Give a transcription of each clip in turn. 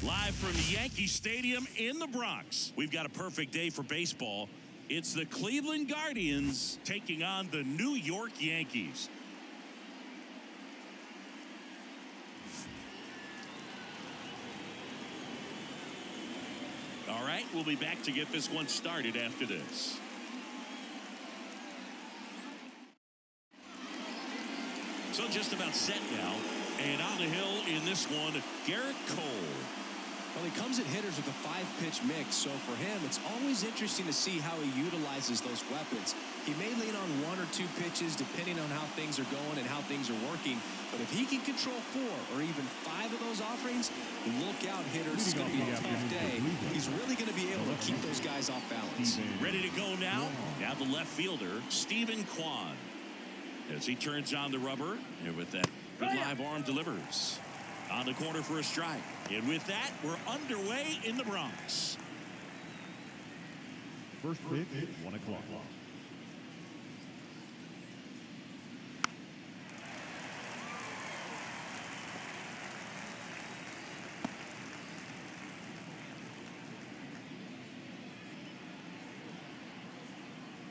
Live from Yankee Stadium in the Bronx, we've got a perfect day for baseball. It's the Cleveland Guardians taking on the New York Yankees. All right, we'll be back to get this one started after this. So just about set now. And on the hill in this one, Garrett Cole. Well, he comes at hitters with a 5-pitch mix, so for him, it's always interesting to see how he utilizes those weapons. He may lean on 1 or 2 pitches depending on how things are going and how things are working, but if he can control 4 or even 5 of those offerings, look out, hitters. It's going to be a tough day. He's really going to be able to keep those guys off balance. Ready to go now? Now the left fielder, Stephen Kwan. As he turns on the rubber, and with that good live arm delivers. On the corner for a strike. And with that, we're underway in the Bronx. First pitch, 1 o'clock.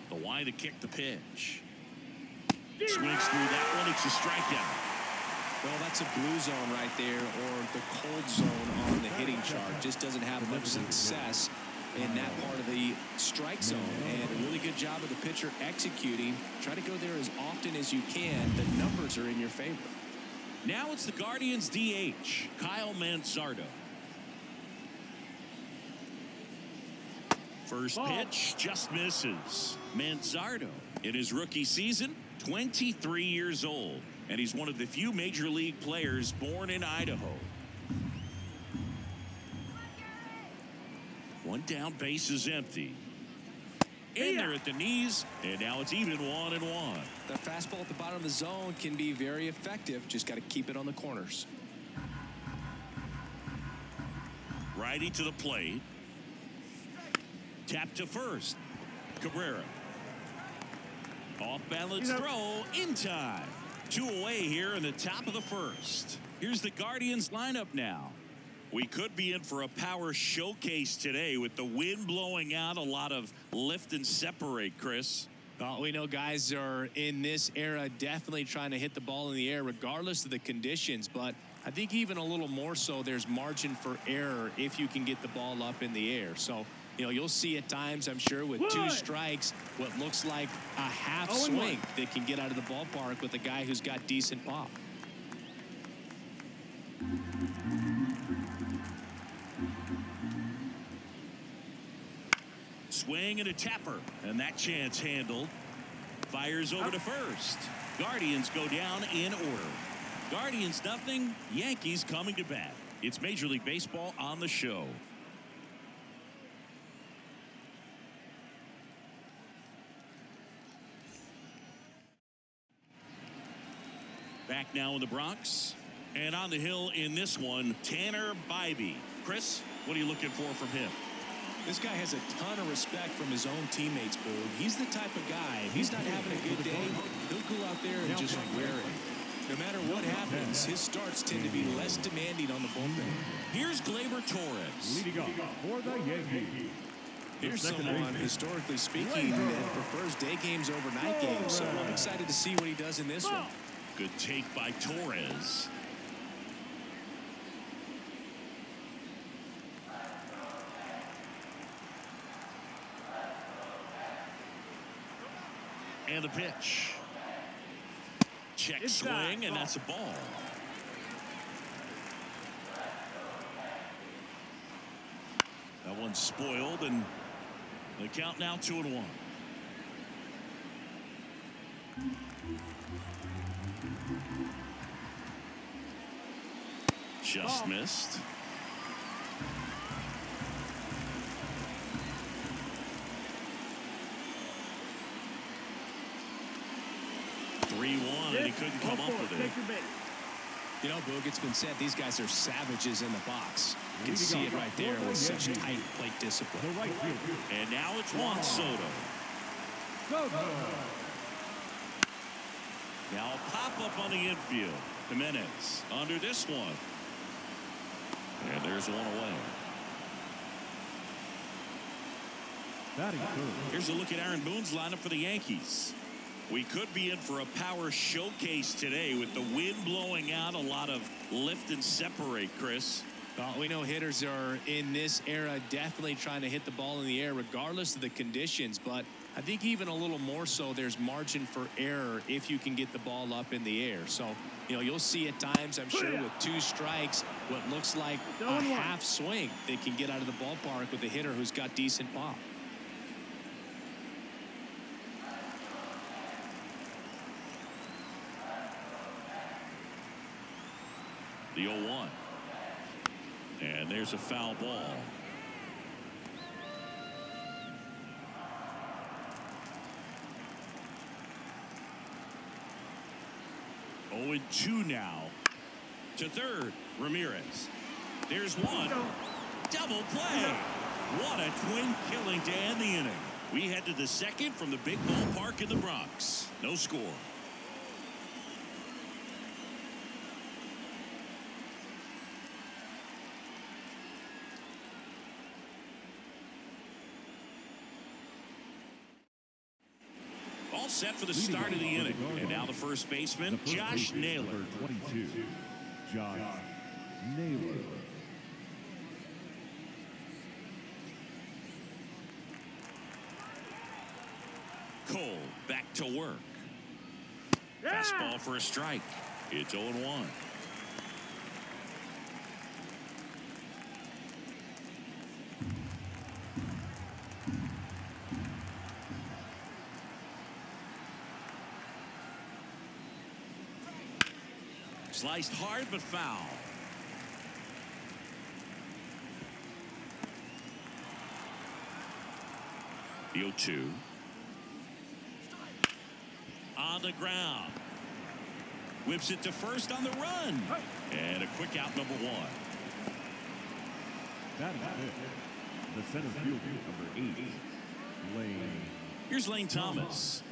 The wide to kick the pitch. Swings through that one. It's a strikeout. Well, that's a blue zone right there, or the cold zone on the hitting chart. Just doesn't have much success in that part of the strike zone. And a really good job of the pitcher executing. Try to go there as often as you can. The numbers are in your favor. Now it's the Guardians DH, Kyle Manzardo. First pitch just misses. Manzardo, in his rookie season, 23 years old. And he's one of the few major league players born in Idaho. One down, base is empty. In there at the knees, and now it's even 1-1. The fastball at the bottom of the zone can be very effective. Just got to keep it on the corners. Righty to the plate. Tap to first. Cabrera. Off balance throw in time. 2 away here in the top of the first. Here's the Guardians lineup now. We could be in for a power showcase today with the wind blowing out. A lot of lift and separate, Chris. Well, we know guys are in this era definitely trying to hit the ball in the air regardless of the conditions, but I think even a little more so there's margin for error if you can get the ball up in the air. So, you know, you'll see at times, I'm sure, with 2 strikes, what looks like a half swing that can get out of the ballpark with a guy who's got decent pop. Swing and a tapper, and that chance handled. Fires over to first. Guardians go down in order. Guardians nothing, Yankees coming to bat. It's Major League Baseball on the show. Back now in the Bronx. And on the hill in this one, Tanner Bybee. Chris, what are you looking for from him? This guy has a ton of respect from his own teammates, Boo. He's the type of guy, if he's not having a good day, he'll go out there and just wear it. No matter what happens, his starts tend to be less demanding on the bullpen. Here's Gleyber Torres. Leading off for the Yankees. Here's someone, historically speaking, that prefers day games over night games, so I'm excited to see what he does in this one. Good take by Torres. And the pitch. Check swing, and that's a ball. That one's spoiled, and the count now 2-1. Just missed. And he couldn't come up with it. You know, Boog, it's been said these guys are savages in the box. You can see it right there with such tight plate discipline. And now it's Juan Soto. Now a pop-up on the infield. Jimenez under this one. And there's one away. Batting third. Here's a look at Aaron Boone's lineup for the Yankees. We could be in for a power showcase today with the wind blowing out. A lot of lift and separate, Chris. Well, we know hitters are in this era definitely trying to hit the ball in the air regardless of the conditions, but I think even a little more so there's margin for error if you can get the ball up in the air. So, you'll see at times, I'm sure, with 2 strikes, what looks like a half swing they can get out of the ballpark with a hitter who's got decent pop. The 0-1. And there's a foul ball. Oh, and 2 now. To third, Ramirez. There's one. Double play. What a twin killing to end the inning. We head to the second from the big ballpark in the Bronx. No score. All set for the start of the inning. And now the first baseman, Josh Naylor. Number 22, Josh Naylor. Cole back to work. Fastball for a strike. It's 0-1. Sliced hard but foul. The 0-2. On the ground. Whips it to first on the run. And a quick out, number 1. Batting fifth, the center fielder, number 8, Lane. Here's Lane Thomas.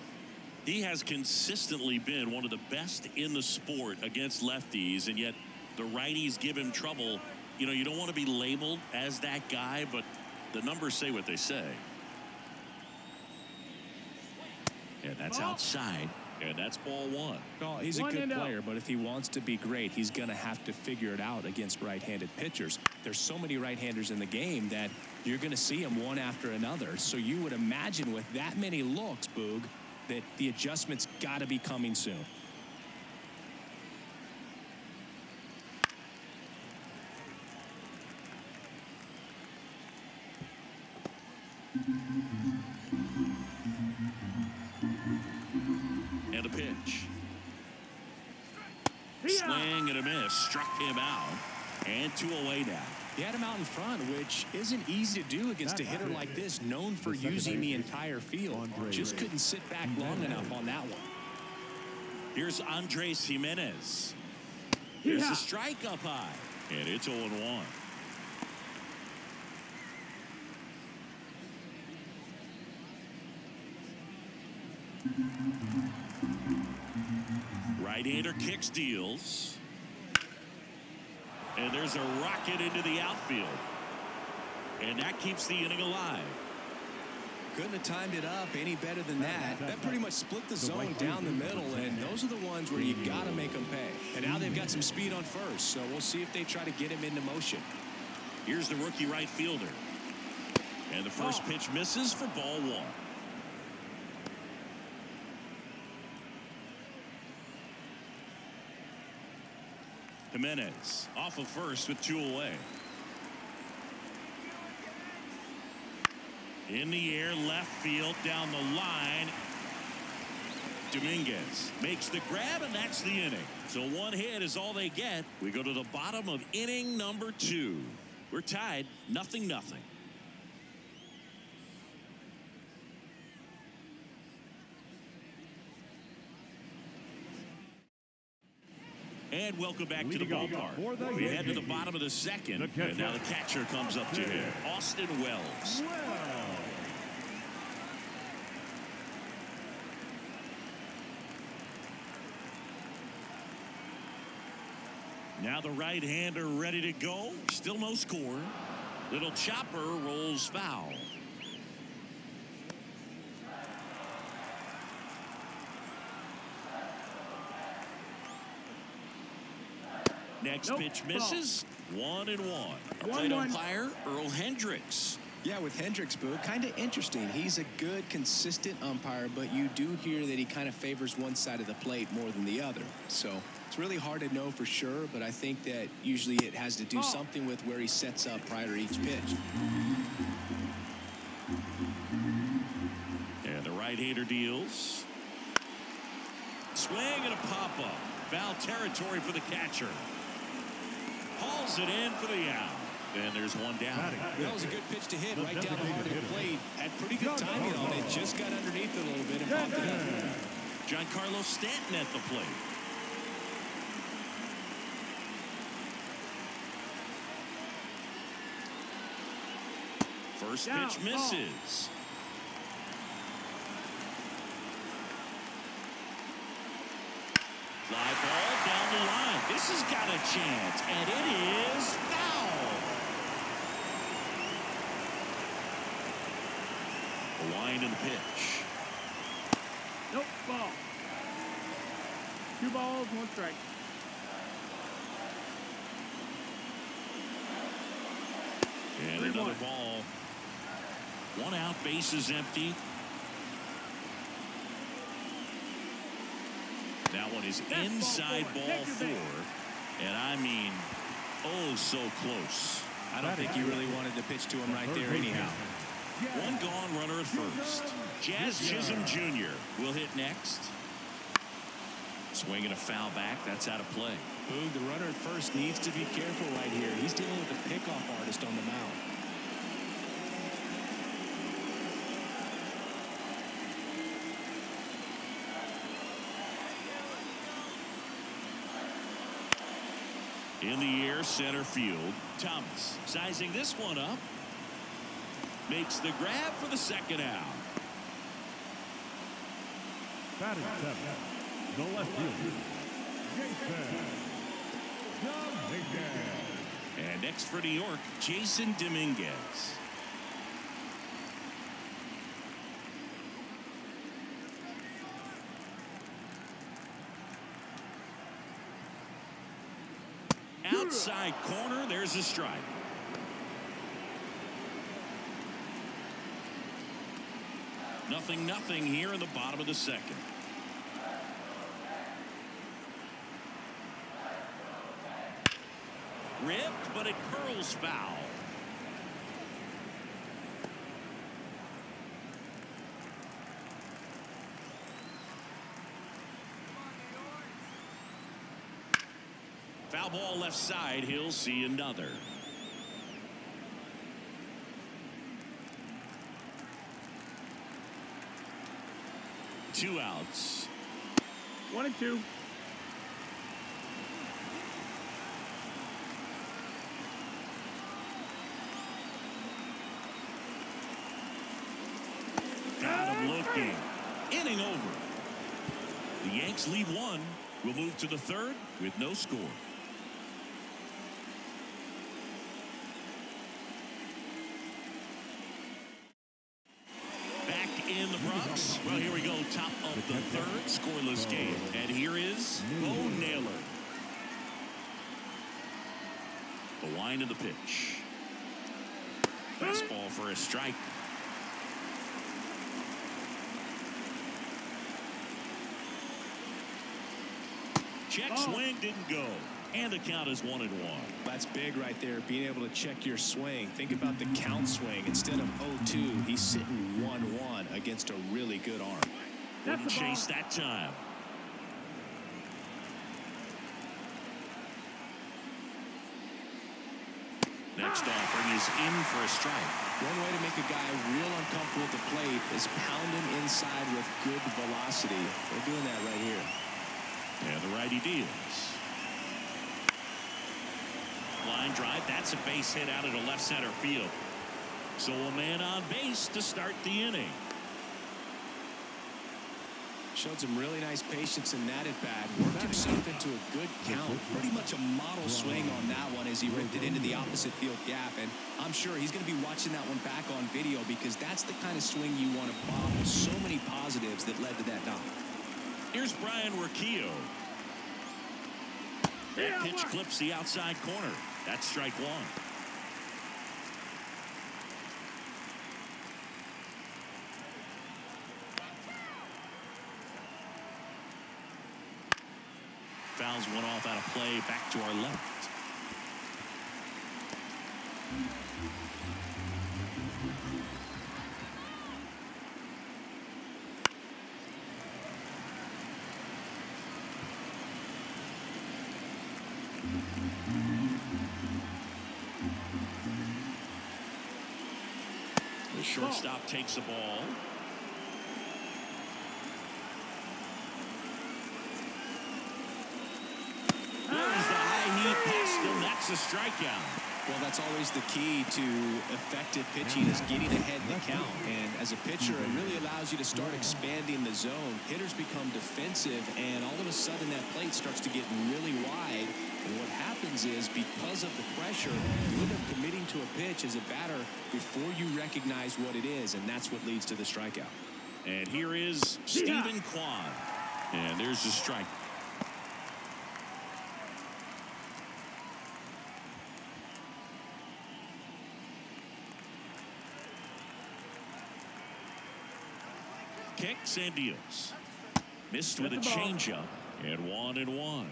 He has consistently been one of the best in the sport against lefties, and yet the righties give him trouble. You don't want to be labeled as that guy, but the numbers say what they say. And that's outside, and that's ball 1. Well, he's a good player, but if he wants to be great, he's going to have to figure it out against right-handed pitchers. There's so many right-handers in the game that you're going to see them one after another. So you would imagine with that many looks, Boog, that the adjustment's got to be coming soon. And a pitch. Swing and a miss. Struck him out. And 2 away now. He had him out in front, which isn't easy to do against a hitter like this, known for using the entire field. Just couldn't sit back long enough on that one. Here's Andres Jimenez. Here's a strike up high. And it's 0-1. Right-hander kicks, deals. And there's a rocket into the outfield. And that keeps the inning alive. Couldn't have timed it up any better than that. That pretty much split the zone down the middle, and those are the ones where you got to make them pay. And now they've got some speed on first, so we'll see if they try to get him into motion. Here's the rookie right fielder. And the first pitch misses for ball 1. Jimenez off of first with 2 away. In the air, left field, down the line. Dominguez makes the grab, and that's the inning. So 1 hit is all they get. We go to the bottom of inning number 2. We're tied 0-0. And welcome back to the ballpark. We head to the bottom of the second. And now the catcher comes up to him, Austin Wells. Now the right-hander ready to go. Still no score. Little chopper rolls foul. Next pitch misses. 1-1. Our plate umpire, Earl Hendricks. Yeah, with Hendricks, Boo, kind of interesting. He's a good, consistent umpire, but you do hear that he kind of favors one side of the plate more than the other. So it's really hard to know for sure, but I think that usually it has to do something with where he sets up prior to each pitch. And the right-hander deals. Swing and a pop-up. Foul territory for the catcher. Hauls it in for the out. And there's one down. That was a good pitch to hit right down the heart of the plate. Had pretty good timing on it. Just got underneath it a little bit and popped it up. Giancarlo Stanton at the plate. First pitch misses. Fly ball down the line. This has got a chance, and it is foul. A wind in the pitch. Nope, ball. 2 balls, 1 strike. And another ball. 1 out, bases empty. That one is inside ball 4. And I mean, oh, so close. I don't think he really wanted to pitch to him right there anyhow. 1 gone, runner at first. Jazz Chisholm Jr. will hit next. Swinging a foul back. That's out of play. Boog, the runner at first needs to be careful right here. He's dealing with a pickoff artist on the mound. In the air, center field. Thomas sizing this one up. Makes the grab for the second out. Batting 7, the left fielder, Jason Dominguez. And next for New York, Jason Dominguez. Outside corner, there's a strike. Nothing here in the bottom of the second. Ripped, but it curls foul. Foul ball left side. He'll see another. Two outs. 1 and 2. Got him looking. Inning over. The Yanks lead 1. We'll move to the 3rd with no score. In the Bronx. Well, here we go. Top of the 3rd, scoreless game. And here is Bo Naylor. The wind of the pitch. Fastball for a strike. Check swing didn't go. And the count is 1-1. That's big right there, being able to check your swing. Think about the count swing. Instead of 0-2, he's sitting 1-1 against a really good arm. Wouldn't chase that time. Next offering is in for a strike. One way to make a guy real uncomfortable at the plate is pound him inside with good velocity. They're doing that right here. And the righty deals. Line drive. That's a base hit out of the left center field. So a man on base to start the inning. Showed some really nice patience in that at bat. Worked himself into a good count. Pretty much a model swing on that one as he ripped it into the opposite field gap. And I'm sure he's going to be watching that one back on video because that's the kind of swing you want to bobble. So many positives that led to that knock. Here's Brian Urquillo. That pitch clips the outside corner. That's strike one. Fouls one off out of play, back to our left. The shortstop takes the ball. That's a strikeout. Well, that's always the key to effective pitching is getting ahead in the count. And as a pitcher, it really allows you to start expanding the zone. Hitters become defensive, and all of a sudden that plate starts to get really wide. And what happens is because of the pressure, you end up committing to a pitch as a batter before you recognize what it is, and that's what leads to the strikeout. And here is Stephen Kwan. And there's the strike. Kicks and deals. Missed with a changeup. And 1-1.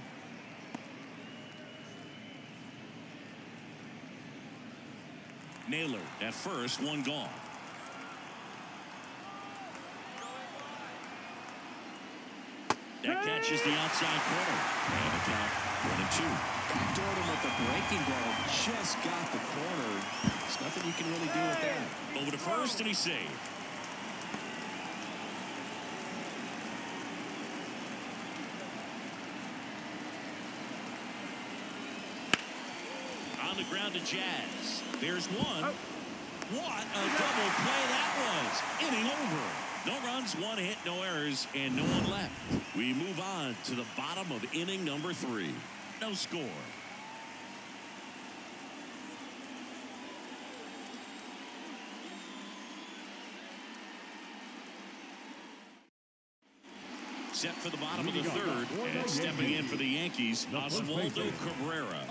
Naylor at first, one gone. That catches the outside corner. And the count 1-2. Backdoored him with the breaking ball. Just got the corner. There's nothing you can really do with that. Over to first, and he's saved. On the ground to Jazz. There's one. What a double play that was. Inning over. No runs, one hit, no errors, and no one left. We move on to the bottom of inning number 3. No score. Set for the bottom of the 3rd, and stepping in for the Yankees, Oswaldo Cabrera.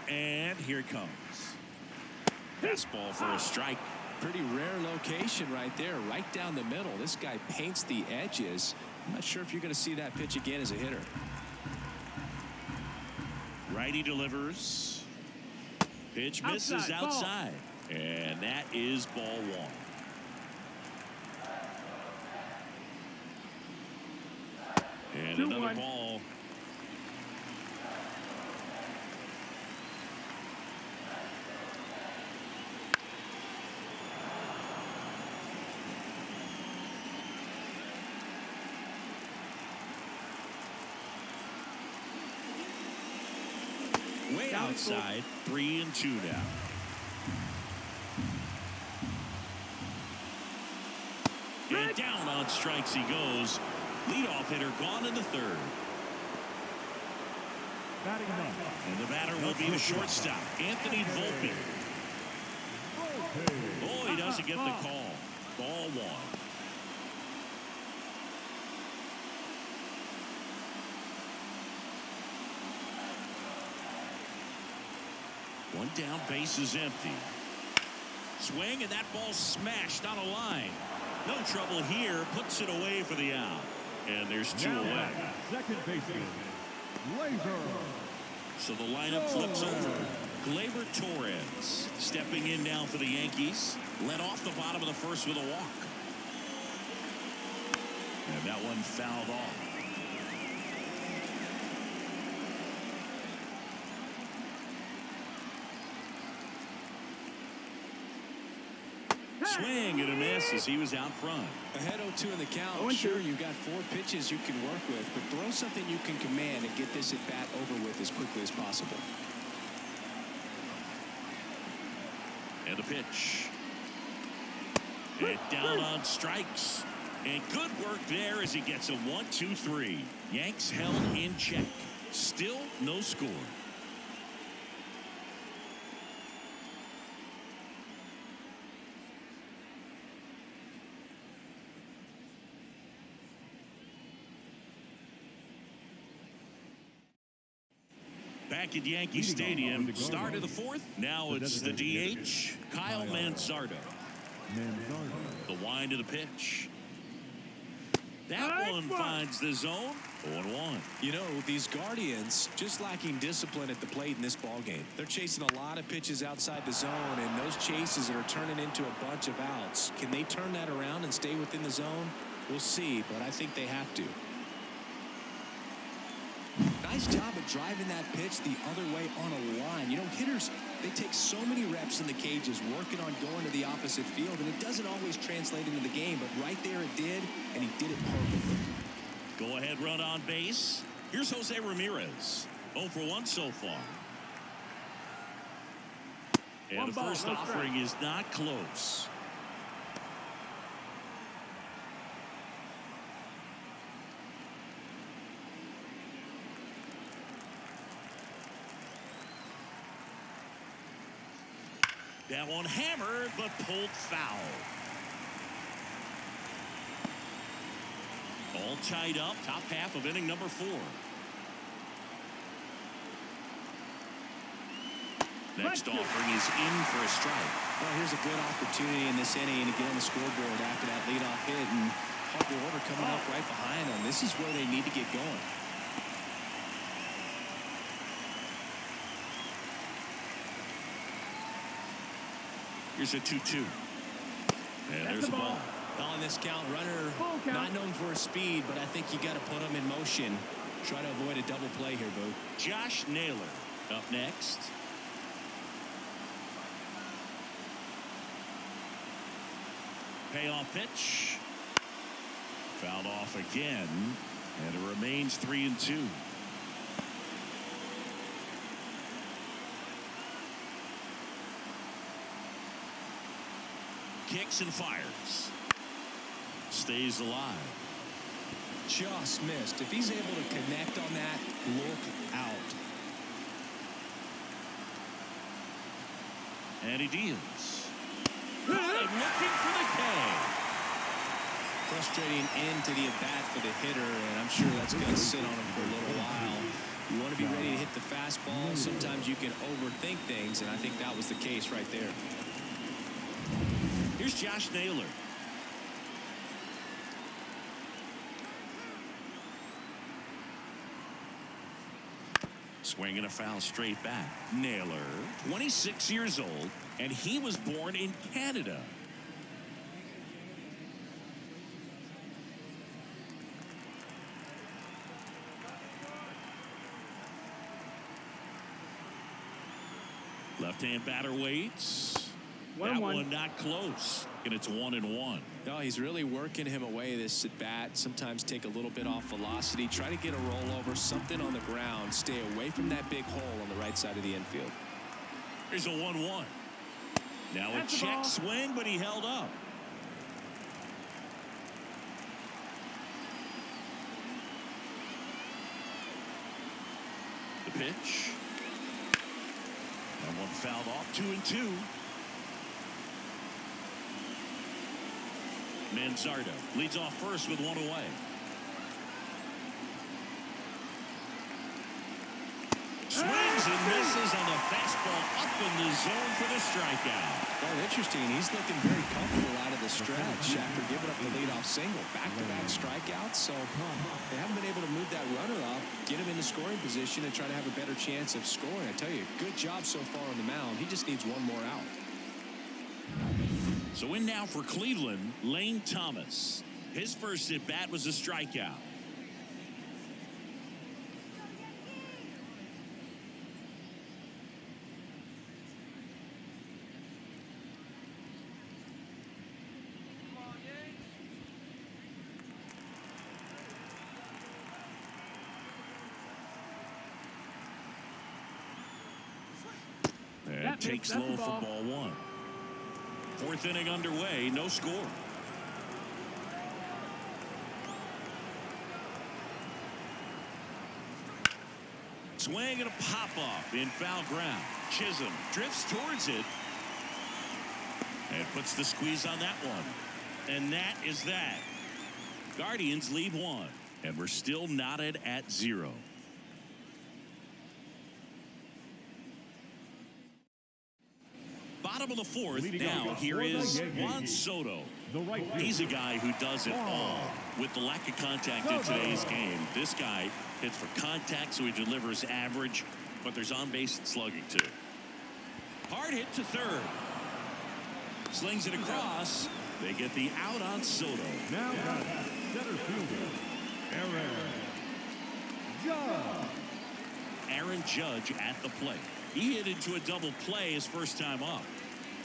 And here it comes. Fastball for a strike. Pretty rare location right there, right down the middle. This guy paints the edges. I'm not sure if you're going to see that pitch again as a hitter. Righty delivers. Pitch misses outside. And that is ball 1. And another ball. Way outside. 3-2 now. And down on strikes he goes. Leadoff hitter gone in the 3rd. And the batter will be the shortstop, Anthony Volpe. Oh, he doesn't get the call. Ball 1. One down, base is empty. Swing, and that ball smashed on a line. No trouble here, puts it away for the out. And there's 2 away. Second baseman, Gleyber. So the lineup flips over. Gleyber Torres stepping in now for the Yankees. Led off the bottom of the 1st with a walk. And that one fouled off. Swing and a miss as he was out front. Ahead 0-2 in the count. Sure, you've got 4 pitches you can work with, but throw something you can command and get this at bat over with as quickly as possible. And the pitch. And down on strikes. And good work there as he gets a 1-2-3. Yanks held in check. Still no score. Back at Yankee Stadium, start of the fourth. Now it's the DH, Kyle Manzardo. The wind of the pitch. That one finds the zone. 0-1. You know, these Guardians just lacking discipline at the plate in this ball game. They're chasing a lot of pitches outside the zone, and those chases are turning into a bunch of outs. Can they turn that around and stay within the zone? We'll see, but I think they have to. Nice job of driving that pitch the other way on a line. You know, hitters, they take so many reps in the cages working on going to the opposite field, and it doesn't always translate into the game, but right there it did, and he did it perfectly. Go ahead run on base. Here's Jose Ramirez. 0 for 1 so far. And the first offering is not close. That one hammered, but pulled foul. All tied up, top half of inning number 4. Next offering is in for a strike. Well, here's a good opportunity in this inning to get on the scoreboard after that leadoff hit, and Harper order coming up right behind them. This is where they need to get going. Here's a 2-2. And there's the ball. On this count, runner not known for his speed, but I think you got to put him in motion. Try to avoid a double play here, Boo. Josh Naylor up next. Payoff pitch. Fouled off again, and it remains 3-2. Kicks and fires. Stays alive. Just missed. If he's able to connect on that, look out. And he deals. Looking for the K. Frustrating end to the at-bat for the hitter, and I'm sure that's going to sit on him for a little while. You want to be ready to hit the fastball. Sometimes you can overthink things, and I think that was the case right there. Here's Josh Naylor. Swinging a foul straight back. Naylor, 26 years old, and he was born in Canada. Left-hand batter waits. That one not close, and it's 1-1. No, he's really working him away this at bat. Sometimes take a little bit off velocity. Try to get a rollover, something on the ground. Stay away from that big hole on the right side of the infield. Here's a 1-1. Now a check swing, but he held up. The pitch. That one fouled off. 2-2. Manzardo leads off first with one away. Swings and misses on the fastball up in the zone for the strikeout. Well, interesting. He's looking very comfortable out of the stretch after giving up the leadoff single. Back-to-back strikeouts, so they haven't been able to move that runner up, get him in the scoring position, and try to have a better chance of scoring. I tell you, good job so far on the mound. He just needs one more out. So in now for Cleveland, Lane Thomas. His first at bat was a strikeout. And takes low for ball 1. Fourth inning underway, no score. Swing and a pop-off in foul ground. Chisholm drifts towards it and puts the squeeze on that one. And that is that. Guardians leave one, and we're still knotted at 0. Bottom of the fourth. Now here is Juan Soto. He's a guy who does it all. With the lack of contact in today's game, this guy hits for contact, so he delivers average, but there's on-base and slugging too. Hard hit to third. Slings it across. They get the out on Soto. Now center fielder, Aaron Judge at the plate. He hit into a double play his first time up.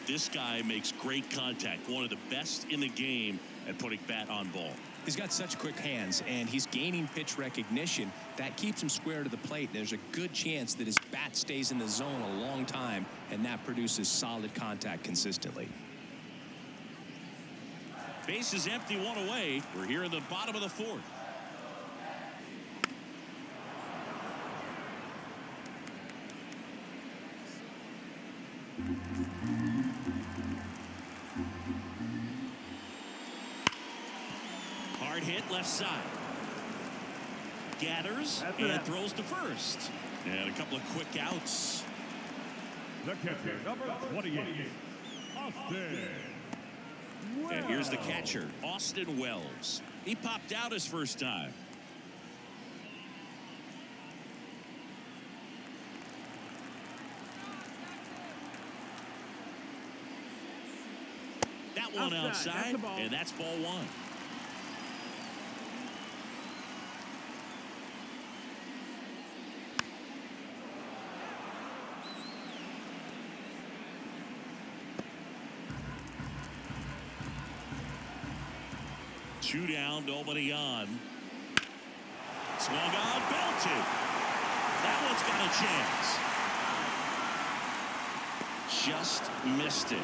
This guy makes great contact. One of the best in the game at putting bat on ball. He's got such quick hands, and he's gaining pitch recognition. That keeps him square to the plate. There's a good chance that his bat stays in the zone a long time, and that produces solid contact consistently. Base is empty, one away. We're here in the bottom of the fourth. Hard hit left side. Gathers and throws to first. And a couple of quick outs. the catcher, number 28, Austin. And here's the catcher, Austin Wells. He popped out his first time. That one outside, and that's ball one. Two down, nobody on. Swung on, belted. That one's got a chance. Just missed it.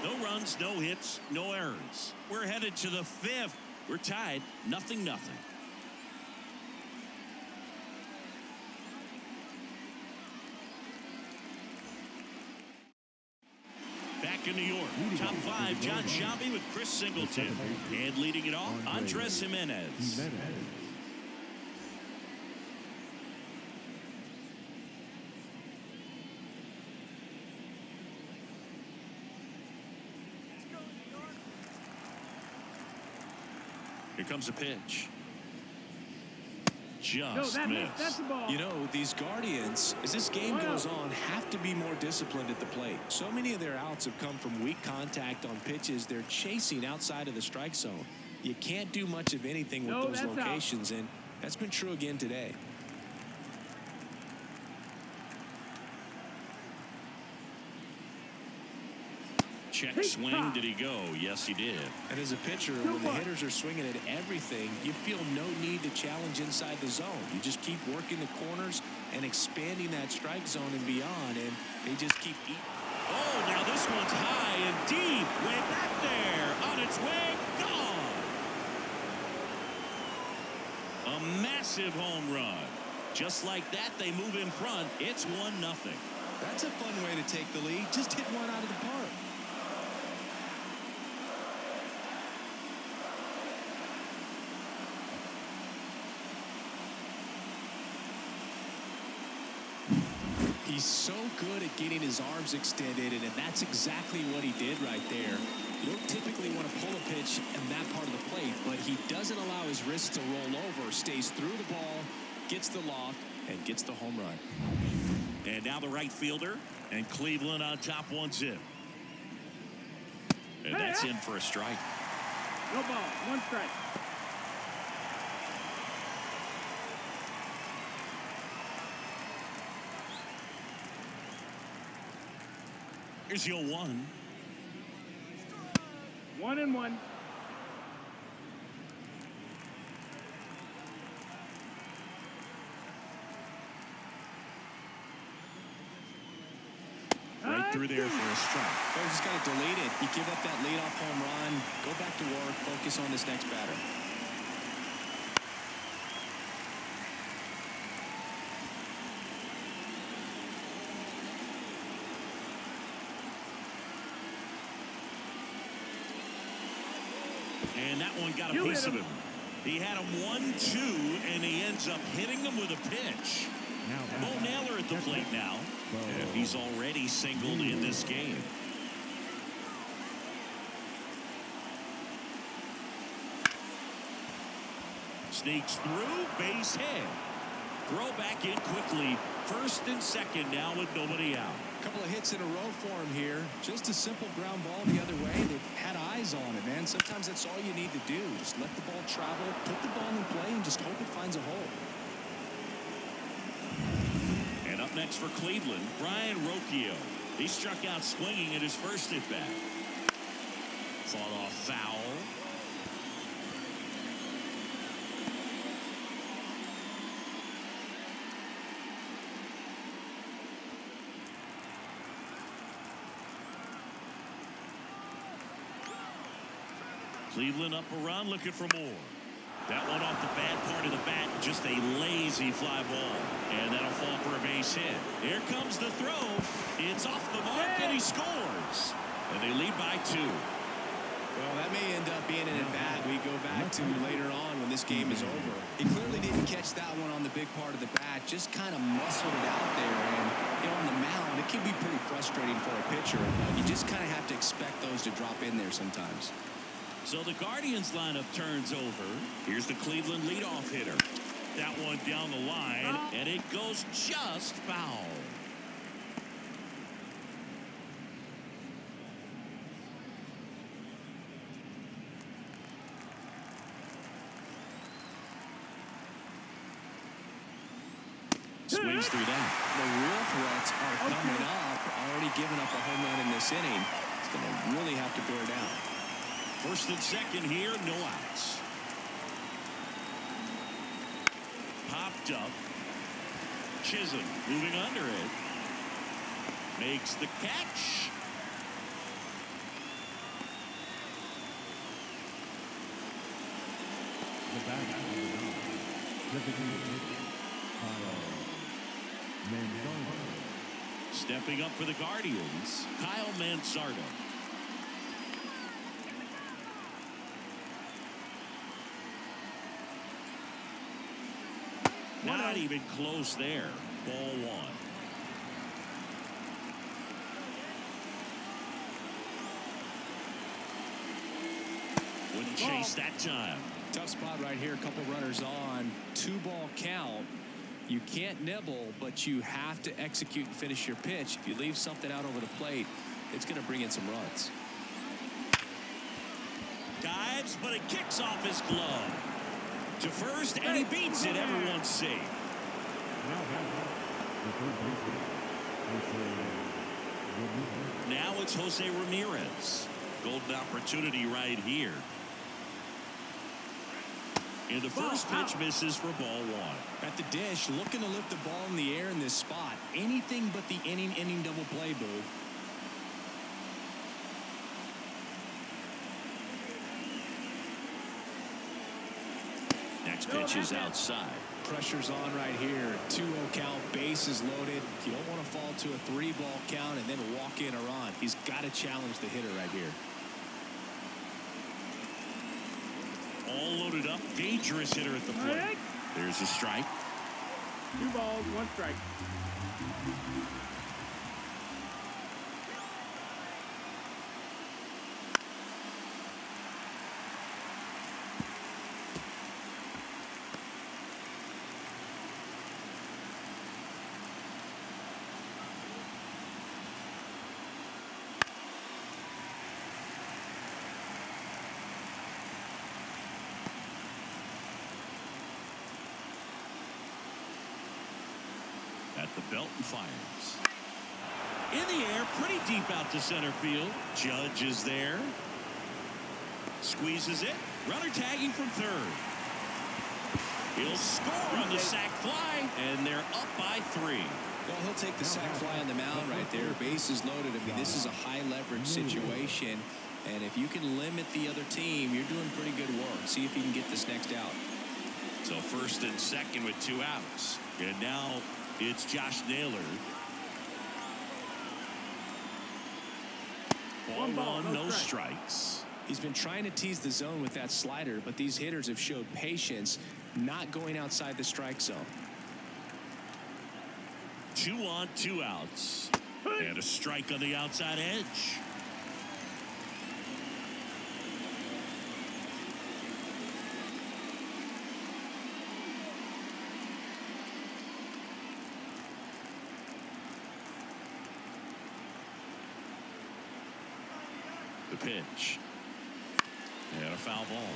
No runs, no hits, no errors. We're headed to the fifth. We're tied, 0-0. Back in New York, top five, John Shelby with Chris Singleton. And leading it off, Andres Jimenez. Here comes a pitch. Just missed. That's the ball. You know, these Guardians, as this game goes on, have to be more disciplined at the plate. So many of their outs have come from weak contact on pitches they're chasing outside of the strike zone. You can't do much of anything with those locations, and that's been true again today. Check swing. Did he go? Yes, he did. And as a pitcher, when the hitters are swinging at everything, you feel no need to challenge inside the zone. You just keep working the corners and expanding that strike zone and beyond, and they just keep eating. Oh, now this one's high and deep. Way back there. On its way. Gone. A massive home run. Just like that, they move in front. It's 1-0. That's a fun way to take the lead. Just hit one out of the park. He's so good at getting his arms extended, and that's exactly what he did right there. You don't typically want to pull a pitch in that part of the plate, but he doesn't allow his wrist to roll over, stays through the ball, gets the loft, and gets the home run. And now the right fielder, and Cleveland on top 1-0. And that's in for a strike. No ball, 1 strike. Here's your 1. 1-1. Right through there for a strike. Well, just got to delete it. You give up that leadoff home run, go back to work, focus on this next batter. And that one got a piece of him. He had him 1-2, and he ends up hitting him with a pitch. Bo Naylor at the plate now. And he's already singled in this game. Sneaks through, base hit. Throw back in quickly. First and second now with nobody out. A couple of hits in a row for him here. Just a simple ground ball the other way. They had eyes on it, man. Sometimes that's all you need to do. Just let the ball travel, put the ball in play, and just hope it finds a hole. And up next for Cleveland, Brian Rocchio. He struck out swinging at his first at bat. Fought off foul. Cleveland up a run, looking for more. That one off the bad part of the bat, just a lazy fly ball. And that'll fall for a base hit. Here comes the throw. It's off the mark, and he scores. And they lead by 2. Well, that may end up being an at-bat we go back to later on when this game is over. He clearly didn't catch that one on the big part of the bat, just kind of muscled it out there. And, you know, on the mound, it can be pretty frustrating for a pitcher. You just kind of have to expect those to drop in there sometimes. So the Guardians lineup turns over. Here's the Cleveland leadoff hitter. That one down the line, and it goes just foul. Swings through that. The real threats are coming up. Already giving up a home run in this inning. It's going to really have to bear down. First and second here, no outs. Popped up. Chisholm moving under it. Makes the catch. Stepping up for the Guardians, Kyle Manzardo. Not even close there. Ball 1. Wouldn't chase that time. Tough spot right here. A couple runners on. 2-ball count. You can't nibble, but you have to execute and finish your pitch. If you leave something out over the plate, it's going to bring in some runs. Dives, but it kicks off his glove. To first, and he beats it. Everyone's safe. Now it's Jose Ramirez. Golden opportunity right here. And the first pitch misses for ball 1. At the dish, looking to lift the ball in the air in this spot. Anything but the inning double play, Boo. Next pitch is outside. Pressure's on right here. 2-0 count, bases loaded. You don't want to fall to a 3-ball count and then walk in or on. He's got to challenge the hitter right here. All loaded up. Dangerous hitter at the plate. There's a strike. 2 balls, 1 strike. At the belt and fires. In the air, pretty deep out to center field. Judge is there. Squeezes it. Runner tagging from third. He'll score on the sac fly, and they're up by 3. Well, he'll take the sac fly on the mound right there. Bases loaded. I mean, this is a high leverage situation. And if you can limit the other team, you're doing pretty good work. See if you can get this next out. So first and second with 2 outs. And now it's Josh Naylor. Ball one, no strikes. He's been trying to tease the zone with that slider, but these hitters have showed patience, not going outside the strike zone. 2 on, 2 outs. And a strike on the outside edge. The pitch. And a foul ball.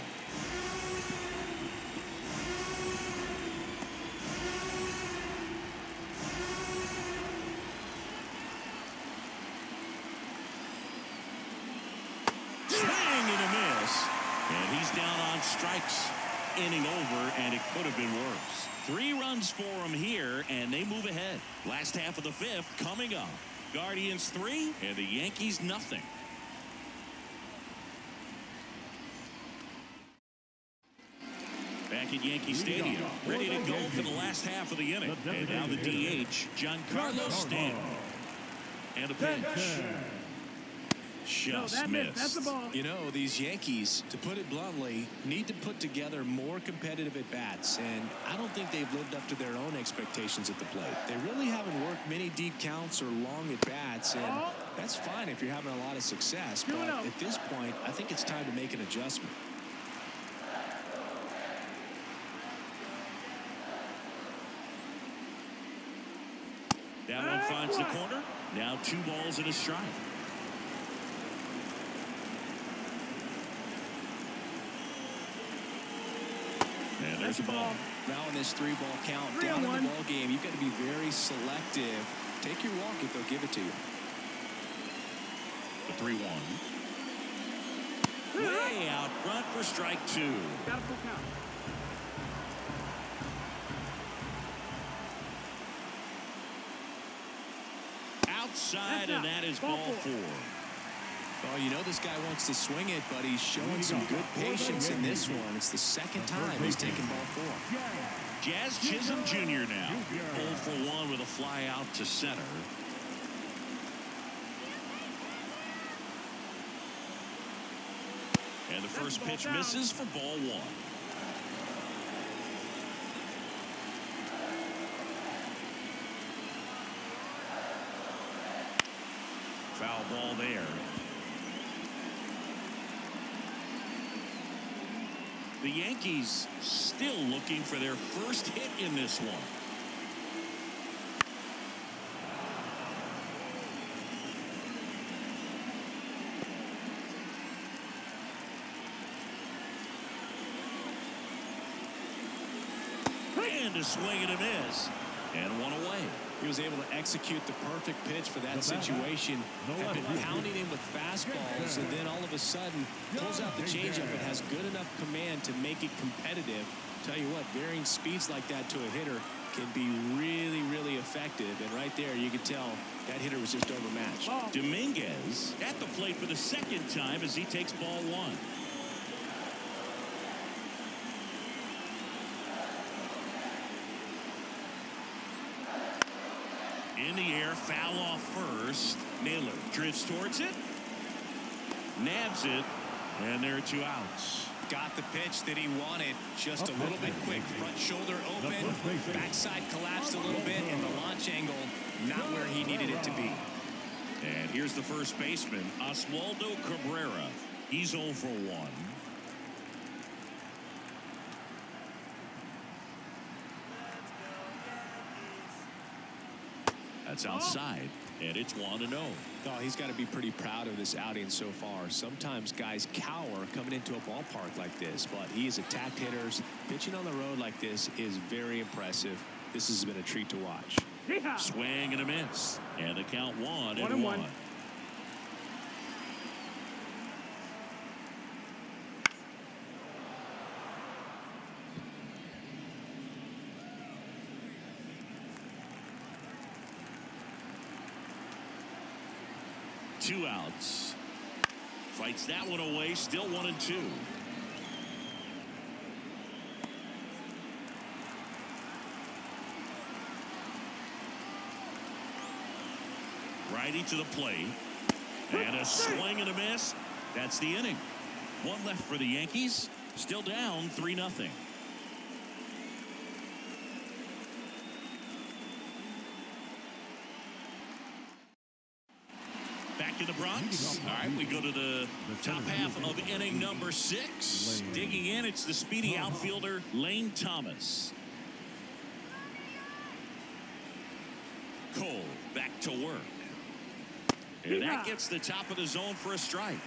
Swing and a miss. And he's down on strikes. Inning over, and it could have been worse. 3 runs for him here, and they move ahead. Last half of the 5th coming up. Guardians 3 and the Yankees nothing. Back at Yankee Stadium, ready to go for the last half of the inning. And now the DH, Giancarlo Stanton. And a pitch. Just missed. That's the ball. You know, these Yankees, to put it bluntly, need to put together more competitive at-bats, and I don't think they've lived up to their own expectations at the plate. They really haven't worked many deep counts or long at-bats, and that's fine if you're having a lot of success, but at this point, I think it's time to make an adjustment. That one finds the corner. Now 2 balls and a strike. And there's a ball. Now in this 3-ball count, down in the ball game, you've got to be very selective. Take your walk if they'll give it to you. The 3-1. Way out front for strike 2. Got a full count. Outside, and that is ball 4. Oh, you know this guy wants to swing it, but he's showing some good patience in this one. It's the second time he's taken ball 4. Jazz Chisholm Jr. now. 0 for 1 with a fly out to center. And the first pitch misses for ball 1. Foul ball there. The Yankees still looking for their first hit in this one. And a swing and a miss. And one away. He was able to execute the perfect pitch for that situation. Had been pounding him with fastballs, and then all of a sudden pulls out the changeup and has good enough command to make it competitive. Tell you what, varying speeds like that to a hitter can be really, really effective. And right there, you can tell that hitter was just overmatched. Dominguez at the plate for the second time as he takes ball 1. In the air, foul off first. Naylor drifts towards it. Nabs it. And there are 2 outs. Got the pitch that he wanted. Just a little bit quick. Front shoulder open. Backside collapsed a little bit. And the launch angle not where he needed it to be. And here's the first baseman, Oswaldo Cabrera. He's 0 for 1. That's outside, and it's 1-0. Oh, he's got to be pretty proud of this outing so far. Sometimes guys cower coming into a ballpark like this, but he has attacked hitters. Pitching on the road like this is very impressive. This has been a treat to watch. Swing and a miss, and the count 1-1. 2 outs. Fights that one away. Still 1-2. Righty to the plate. And a swing and a miss. That's the inning. 1 left for the Yankees. Still down 3-0. Back in the Bronx. All right, we go to the top half of inning number 6. Digging in, it's the speedy outfielder, Lane Thomas. Cole back to work. And that gets the top of the zone for a strike.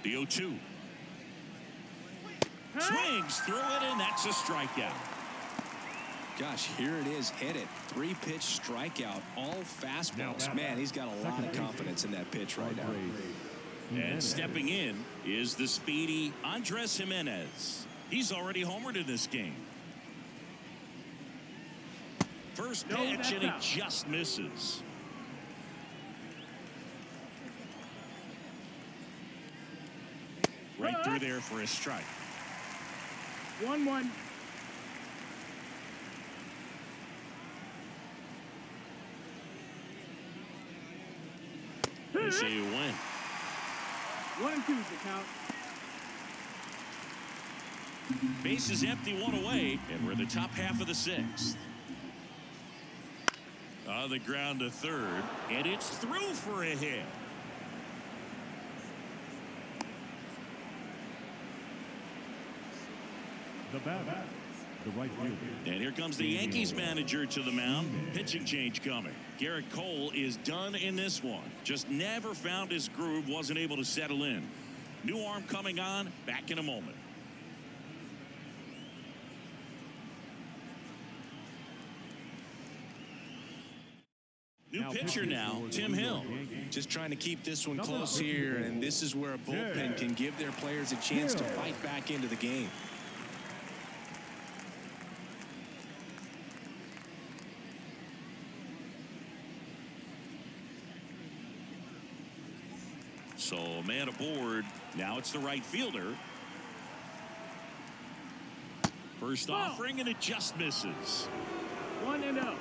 The 0-2. Swings through it, and that's a strikeout. Gosh, here it is. Hit it. 3-pitch strikeout. All fastballs. Man, he's got a lot of confidence in that pitch right now. And stepping in is the speedy Andres Jimenez. He's already homered in this game. First pitch, and it just misses. Right through there for a strike. 1-1. They say you win. 1-2 is the count. Base is empty, 1 away, and we're in the top half of the 6th. On the ground to third, and it's through for a hit. The batter, the right fielder. And here comes the Yankees manager to the mound. Pitching change coming. Garrett Cole is done in this one. Just never found his groove, wasn't able to settle in. New arm coming on, back in a moment. New pitcher now, Tim Hill. Just trying to keep this one close here, and this is where a bullpen can give their players a chance to fight back into the game. So man aboard. Now it's the right fielder. First offering, and it just misses. 1-0.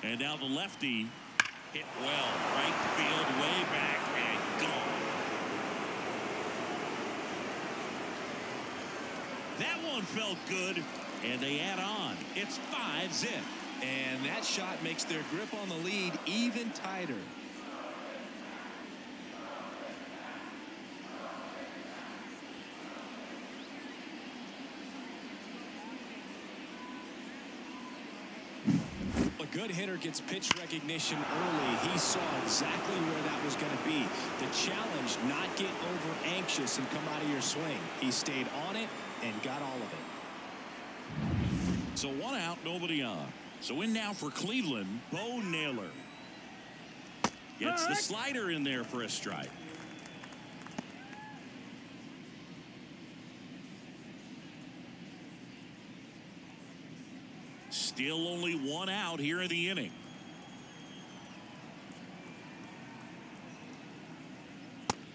And now the lefty hit well. Right field, way back, and gone. That one felt good, and they add on. It's 5-zip. And that shot makes their grip on the lead even tighter. A good hitter gets pitch recognition early. He saw exactly where that was going to be. The challenge, not get over anxious and come out of your swing. He stayed on it and got all of it. So 1 out, nobody on. So in now for Cleveland, Bo Naylor. Gets the slider in there for a strike. Still only 1 out here in the inning.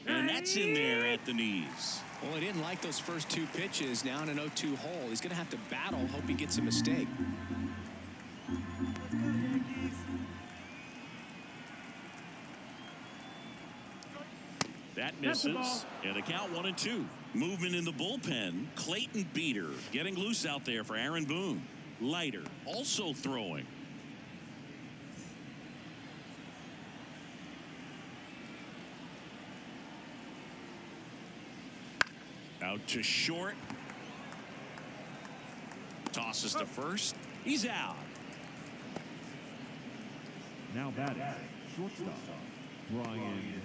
And that's in there at the knees. Well, he didn't like those first 2 pitches. Now in an 0-2 hole. He's going to have to battle. Hope he gets a mistake. That misses. And the count 1-2. Movement in the bullpen. Clayton Beater getting loose out there for Aaron Boone. Leiter also throwing. Out to short. Tosses to first. He's out. Now batting, shortstop, Brian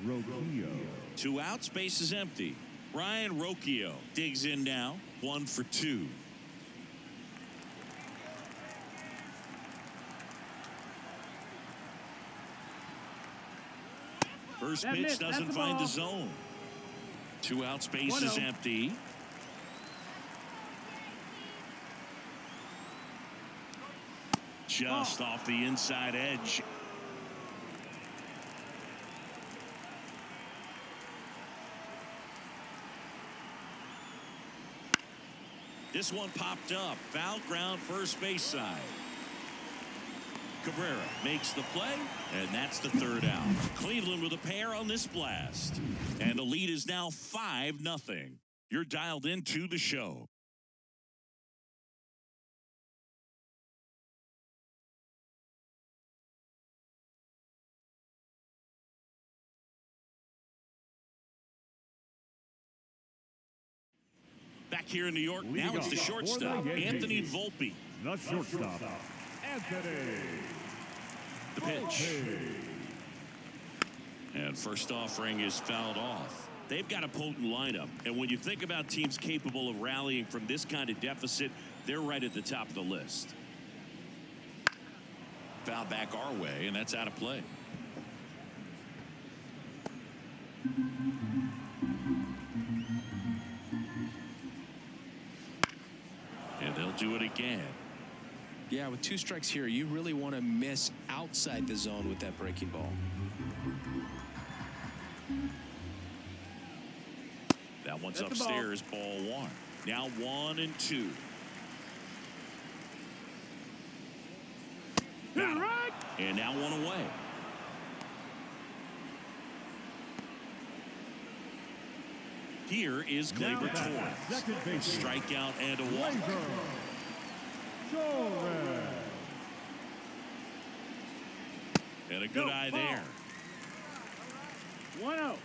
Rocchio. 2 outs, base is empty. Ryan Rocchio digs in now. 1 for 2. First pitch doesn't find the zone. 2 outs, base is empty. Just off the inside edge. This one popped up. Foul ground, first base side. Cabrera makes the play, and that's the 3rd out. Cleveland with a pair on this blast. And the lead is now 5-0. You're dialed into the show. Back here in New York, now it's the shortstop, Anthony Volpe. The shortstop, Anthony. The pitch. And first offering is fouled off. They've got a potent lineup. And when you think about teams capable of rallying from this kind of deficit, they're right at the top of the list. Foul back our way, and that's out of play. And they'll do it again. Yeah, with 2 strikes here, you really want to miss outside the zone with that breaking ball. That one's upstairs, ball 1. Now 1-2. And now 1 away. Here is Gleyber Torres. Strikeout and a walk. And a good eye there. 1-0.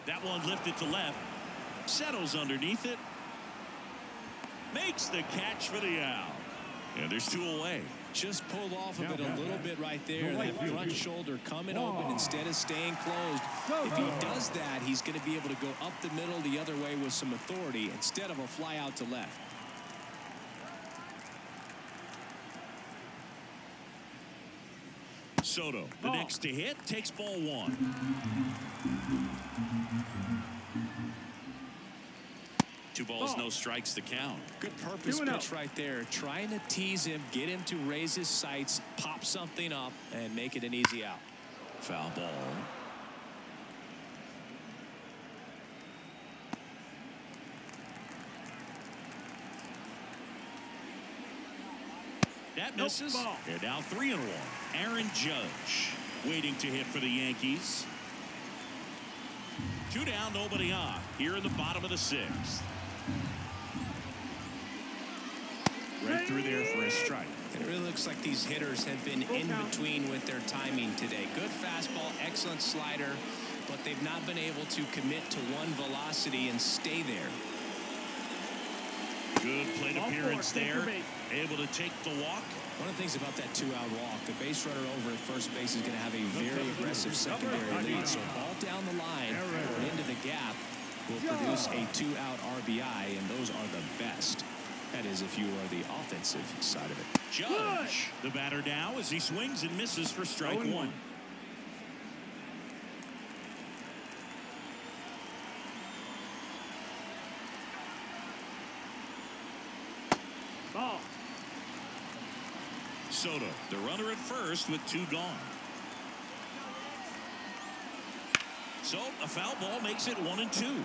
That one lifted to left. Settles underneath it. Makes the catch for the out. And there's 2 away. Just pulled off of it a little bit right there. That front shoulder coming open instead of staying closed. If he does that, he's going to be able to go up the middle the other way with some authority instead of a fly out to left. Soto, the next to hit, takes ball 1. 2 balls, no strikes to count. Good purpose pitch right there. Trying to tease him, get him to raise his sights, pop something up, and make it an easy out. Foul ball. That misses. And now 3-1. Aaron Judge waiting to hit for the Yankees. 2 down, nobody on. Here in the bottom of the 6th. Right through there for a strike. It really looks like these hitters have been in between with their timing today. Good fastball, excellent slider, but they've not been able to commit to one velocity and stay there. Good plate appearance there. Able to take the walk. One of the things about that 2-out walk, the base runner over at first base is going to have a very aggressive secondary lead. So ball down the line or into the gap will produce a 2-out RBI, and those are the best. That is, if you are the offensive side of it. Judge, the batter now as he swings and misses for strike 1. Ball. Soto, the runner at first with 2 gone. So a foul ball makes it 1-2.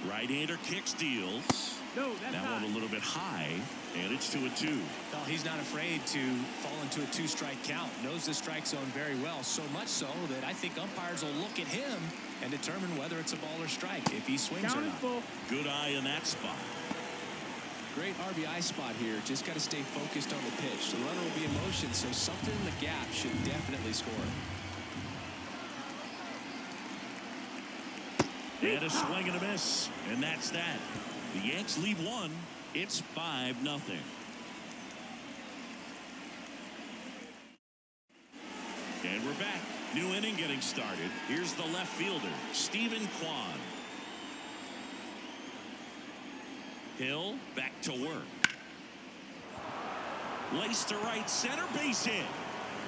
Right-hander kick steals. No, that's that not. one a little bit high, and it's 2-2. Well, he's not afraid to fall into a 2-strike count. Knows the strike zone very well, so much so that I think umpires will look at him and determine whether it's a ball or strike if he swings or not. Good eye in that spot. Great RBI spot here. Just got to stay focused on the pitch. The runner will be in motion, so something in the gap should definitely score. And a swing and a miss. And that's that. The Yanks lead one. It's 5-0. And we're back. New inning getting started. Here's the left fielder, Stephen Kwan. Hill back to work. Laced to right center, base hit.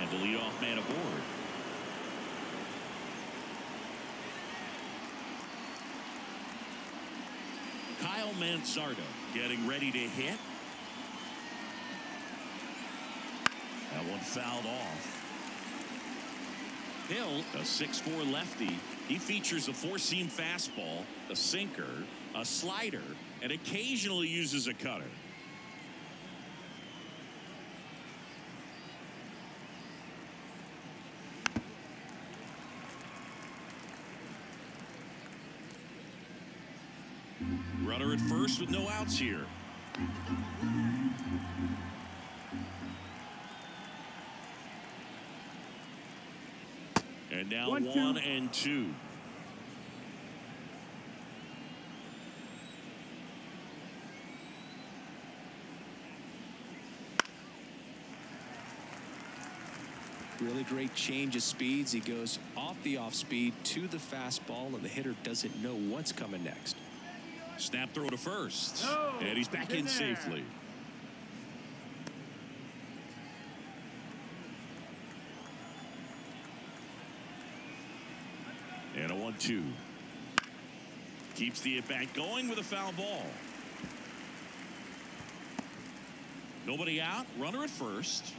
And the leadoff man aboard. Kyle Mansardo getting ready to hit. That one fouled off. Hill, a 6'4" lefty. He features a four-seam fastball, a sinker, a slider, and occasionally uses a cutter. Runner at first with no outs here. And now 1 and 2. Really great change of speeds. He goes off the off speed to the fastball, and the hitter doesn't know what's coming next. Snap throw to first. No, and he's back in safely. And a 1-2. Keeps the at-bat going with a foul ball. Nobody out. Runner at first.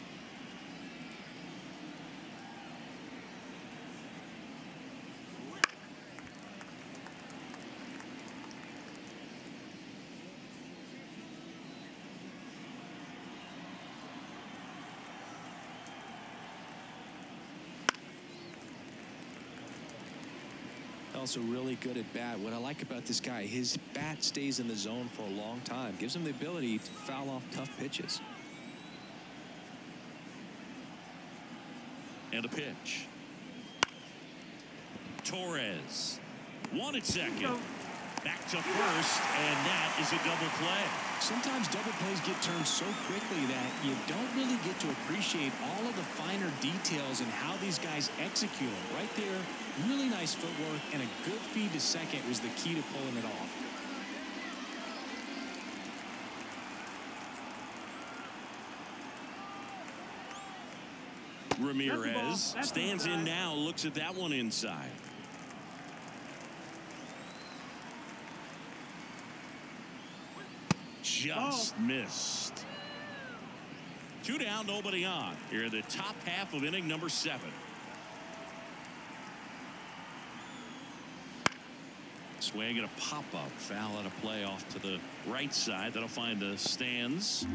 Also really good at bat. What I like about this guy, his bat stays in the zone for a long time. Gives him the ability to foul off tough pitches. And a pitch. Torres. 1 at second. Back to first, and that is a double play. Sometimes double plays get turned so quickly that you don't really get to appreciate all of the finer details and how these guys execute them. Right there, really nice footwork, and a good feed to second was the key to pulling it off. Ramirez stands in now, looks at that one inside. Just missed. 2 down, nobody on. Here in the top half of inning number 7. Swing and a pop-up. Foul out of play off to the right side. That'll find the stands.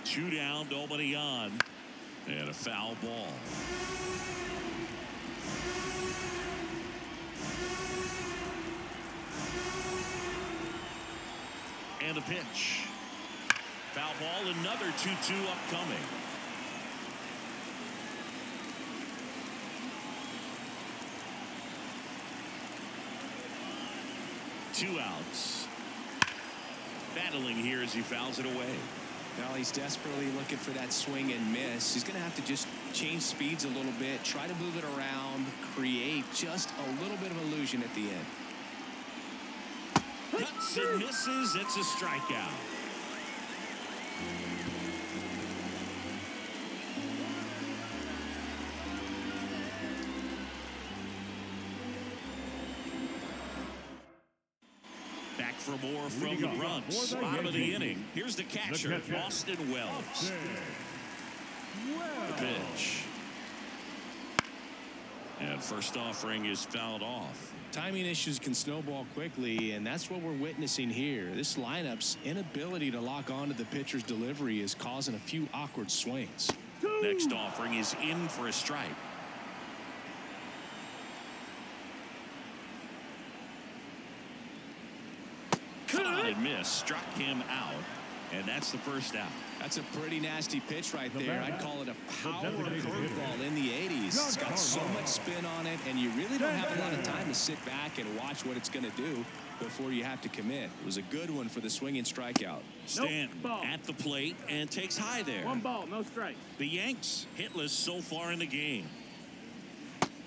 2 down, nobody on. And a foul ball. And a pitch. Foul ball, another 2-2 upcoming. Two outs. Battling here as he fouls it away. Now he's desperately looking for that swing and miss. He's going to have to just change speeds a little bit, try to move it around, create just a little bit of illusion at the end. Cuts and misses. It's a strikeout. Back for more from the Bronx. Bottom of the inning. Here's the catcher, Austin Wells. The pitch. And first offering is fouled off. Timing issues can snowball quickly, and that's what we're witnessing here. This lineup's inability to lock onto the pitcher's delivery is causing a few awkward swings. Next offering is in for a strike. and miss, struck him out, and that's the first out. That's a pretty nasty pitch right there. I'd call it a power curveball in the 80s. It's got so much spin on it, and you really don't have a lot of time to sit back and watch what it's going to do before you have to commit. It was a good one for the swinging strikeout. Stanton at the plate and takes high there. 1 ball, no strike. The Yanks hitless so far in the game.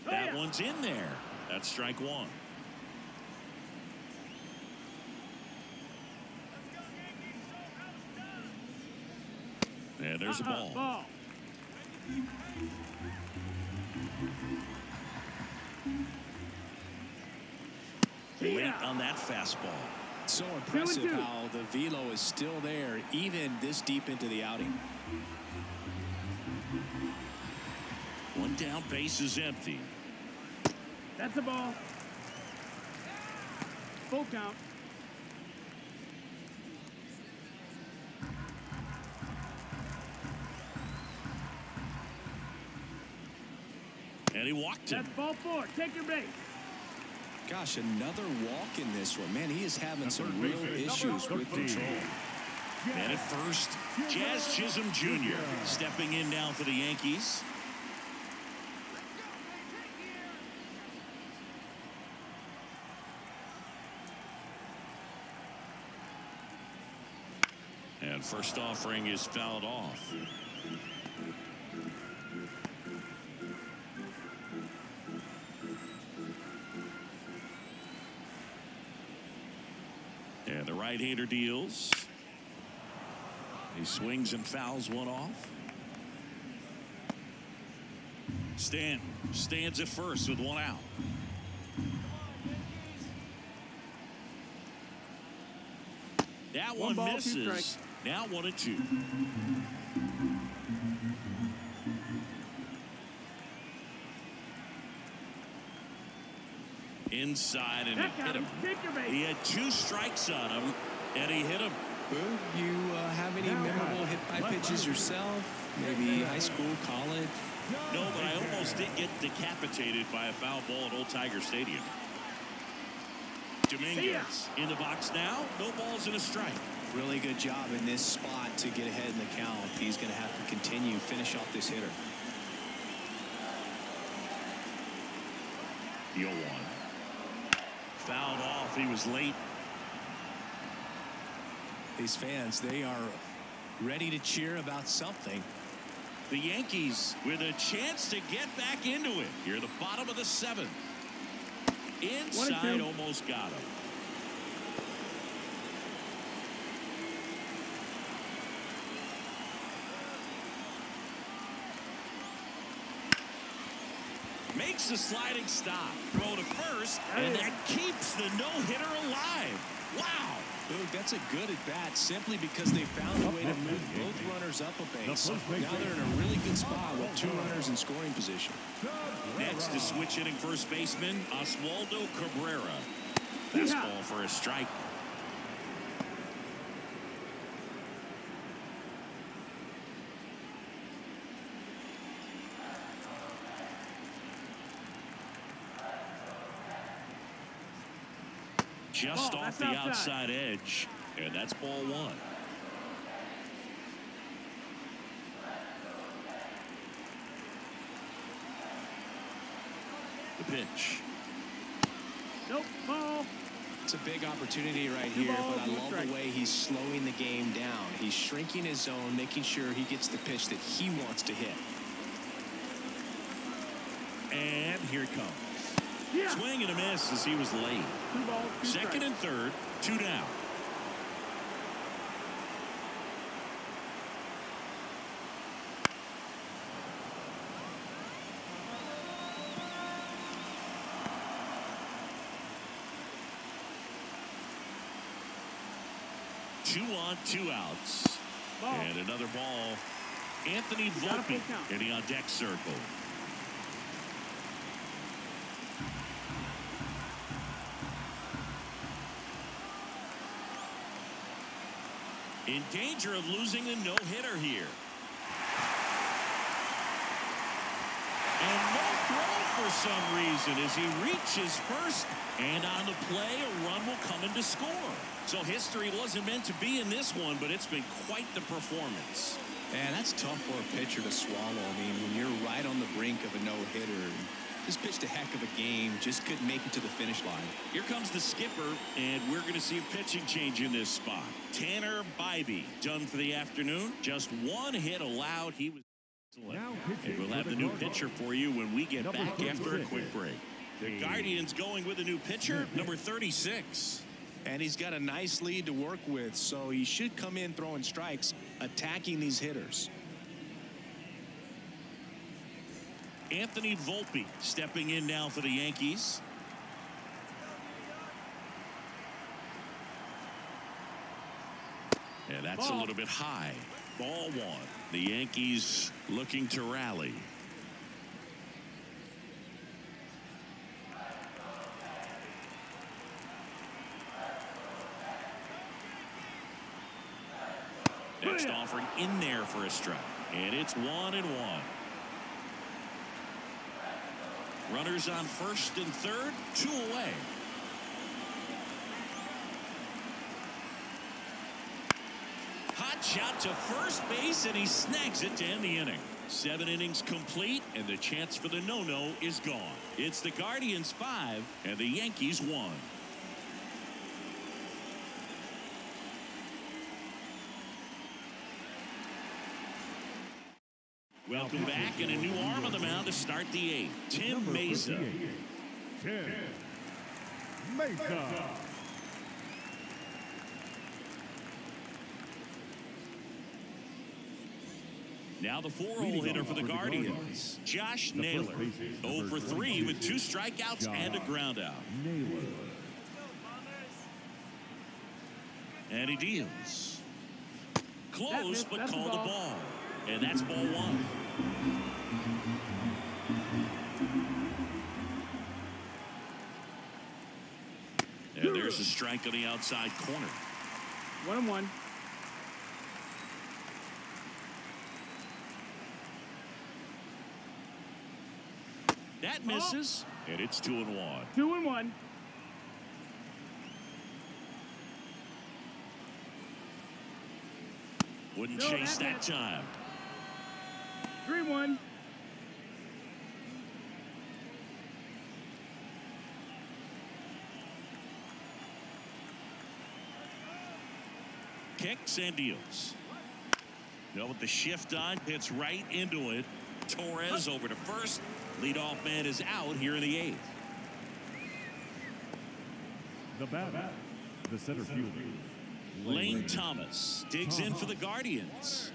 That one's in there. That's strike 1. And there's a ball. Late on that fastball. So impressive how the velo is still there even this deep into the outing. One down, base is empty. That's a ball. Full count. And he walked him. That's ball 4. Take your base. Gosh, another walk in this one. Man, he is having some real issues with control. And at first, Jazz Chisholm Jr. stepping in now for the Yankees. And first offering is fouled off. And the right-hander deals. He swings and fouls one off. Stanton stands at first with 1 out. That one ball, 2 misses. strikes. Now 1-2. Inside and Heck, hit him. take your base. He had 2 strikes on him, and he hit him. Well, you have any memorable hit-by pitches yourself? Maybe high school, college? No, but I almost did get decapitated by a foul ball at Old Tiger Stadium. Dominguez in the box now. No balls and a strike. Really good job in this spot to get ahead in the count. He's going to have to continue, finish off this hitter. The 0-1. Fouled off. He was late. These fans, they are ready to cheer about something. The Yankees with a chance to get back into it. Here at the bottom of the 7th. Inside, almost got him. Makes a sliding stop. Throw to first, and that keeps the no-hitter alive. Wow. Boog, that's a good at-bat simply because they found a way to move both runners up a base. Now they're in a really good spot with 2 runners in scoring position. Next to switch hitting first baseman, Oswaldo Cabrera. Fastball for a strike. Just off the outside edge, and that's ball 1. The pitch. Nope, ball. It's a big opportunity right here, but I love the way he's slowing the game down. He's shrinking his zone, making sure he gets the pitch that he wants to hit. And here it comes. Swing and a miss as he was late. 2 balls, 2 Second and third, 2 down. Two on, 2 outs. Ball. And another ball. Anthony Volpe getting on deck circle. In danger of losing the no-hitter here. And no throw for for some reason as he reaches first. And on the play, a run will come in to score. So history wasn't meant to be in this one, but it's been quite the performance. And that's tough for a pitcher to swallow. I mean, when you're right on the brink of a no-hitter, just pitched a heck of a game, just couldn't make it to the finish line. Here comes the skipper, and we're going to see a pitching change in this spot. Tanner Bybee done for the afternoon. Just one hit allowed. He was excellent. And we'll have the new pitcher for you when we get back after a quick break. The Guardians going with a new pitcher, number 36. And he's got a nice lead to work with, so he should come in throwing strikes, attacking these hitters. Anthony Volpe stepping in now for the Yankees. And that's a little bit high. Ball one. The Yankees looking to rally. Next offering in there for a strike. And it's 1-1. Runners on first and third, 2 away. Hot shot to first base, and he snags it to end the inning. 7 innings complete, and the chance for the no-no is gone. It's the Guardians 5 and the Yankees 1. Welcome back, and a new arm on the mound to start the 8th. Tim Mesa. Tim Mesa. Now the 4-hole hitter for the Guardians, Josh Naylor. 0 for 3 with 2 strikeouts and a groundout. And he deals. Close, but called the ball. And that's ball 1. And there's a strike on the outside corner. 1-1. That misses, and it's 2-1. 2-1. Wouldn't chase that time. 3-1. Kicks and deals. Now with the shift on, hits right into it. Torres over to first. Leadoff man is out here in the 8th. The batter, the center fielder, Lane Thomas digs in for the Guardians.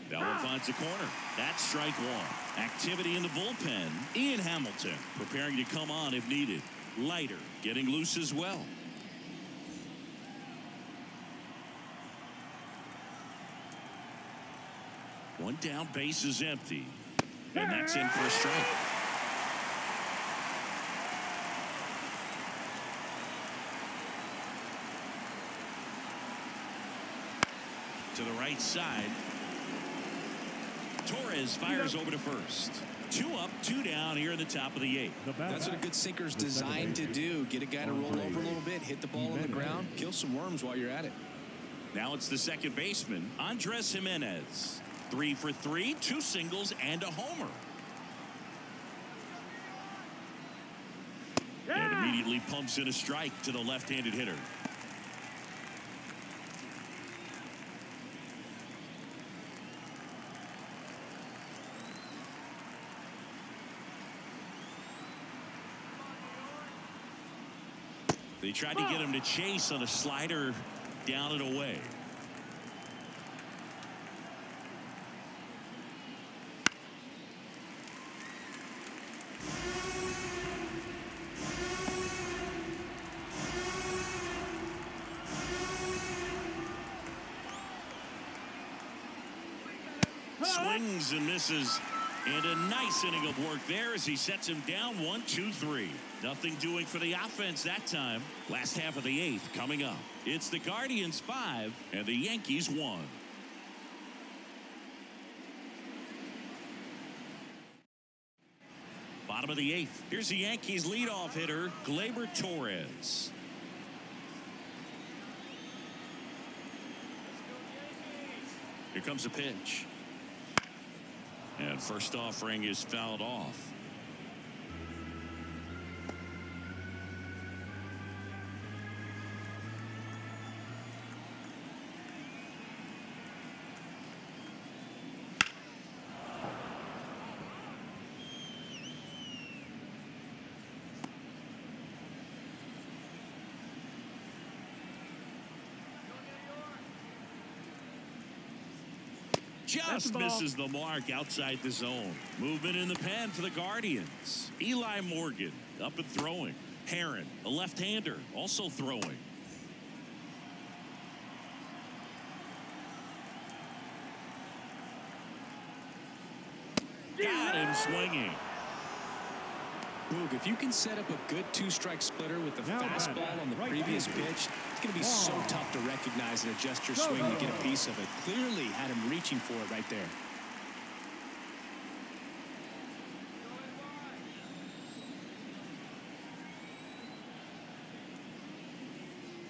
That one finds the corner. That's strike 1. Activity in the bullpen. Ian Hamilton preparing to come on if needed. Leiter getting loose as well. One down, base is empty. And that's in for a strike. To the right side. Torres fires over to first. 2 up, 2 down here in the top of the 8th. That's what a good sinker's designed to do. Get a guy to roll over a little bit, hit the ball on the ground, kill some worms while you're at it. Now it's the second baseman, Andres Jimenez. 3 for 3, 2 singles and a homer. And immediately pumps in a strike to the left-handed hitter. They tried to get him to chase on a slider down and away. Swings and misses. And a nice inning of work there as he sets him down 1-2-3. Nothing doing for the offense that time. Last half of the 8th coming up. It's the Guardians 5 and the Yankees 1. Bottom of the 8th. Here's the Yankees leadoff hitter, Gleyber Torres. Here comes a pitch. And first offering is fouled off. Just misses the mark outside the zone. Movement in the pen for the Guardians. Eli Morgan up and throwing. Herron, a left-hander, also throwing. Got him swinging. Boog, if you can set up a good two-strike splitter with the fastball on the previous pitch, it's going to be so tough to recognize and adjust your swing to get a piece of it. Clearly had him reaching for it right there.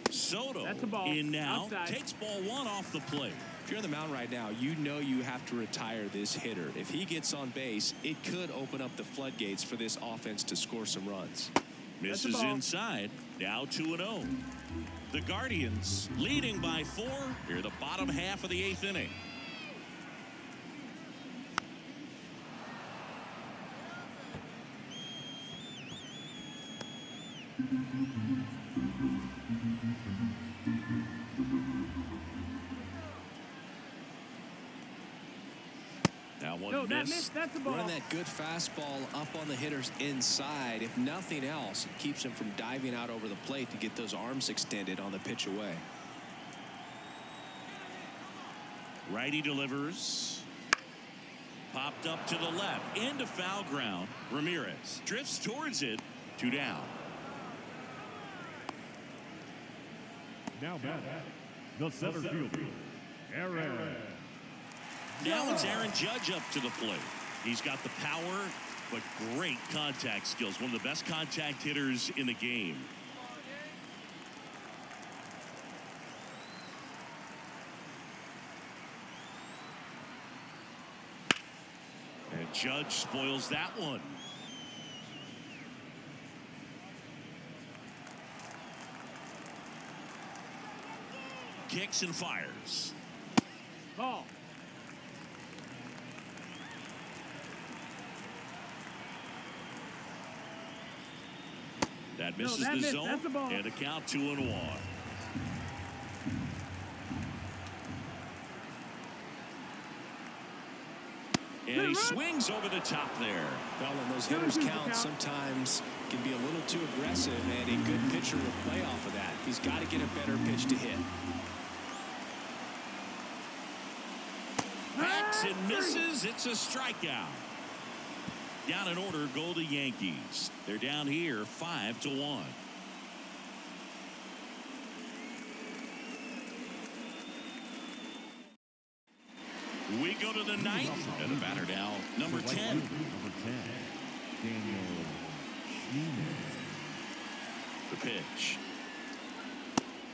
Soto in now. Outside. Takes ball 1 off the plate. If you're on the mound right now, you know you have to retire this hitter. If he gets on base, it could open up the floodgates for this offense to score some runs. Misses inside. Now 2-0. The Guardians leading by 4 here the bottom half of the 8th inning. That one missed. That's the ball. Running that good fastball up on the hitter's inside. If nothing else, it keeps him from diving out over the plate to get those arms extended on the pitch away. Righty delivers. Popped up to the left. Into foul ground. Ramirez drifts towards it. 2 down. Now batting, the center fielder, Aaron. Now it's Aaron Judge up to the plate. He's got the power, but great contact skills. One of the best contact hitters in the game. And Judge spoils that one. Kicks and fires. Ball. That misses the zone. That's the ball. And a count 2-1. And he swings over the top there. Well, and those hitters count sometimes can be a little too aggressive, and a good pitcher will play off of that. He's got to get a better pitch to hit. Backs and misses. It's a strikeout. Down in order go the Yankees. They're down here 5-1. We go to the 9th, and the batter now, number 10. Number 10, Daniel Schneemann. The pitch.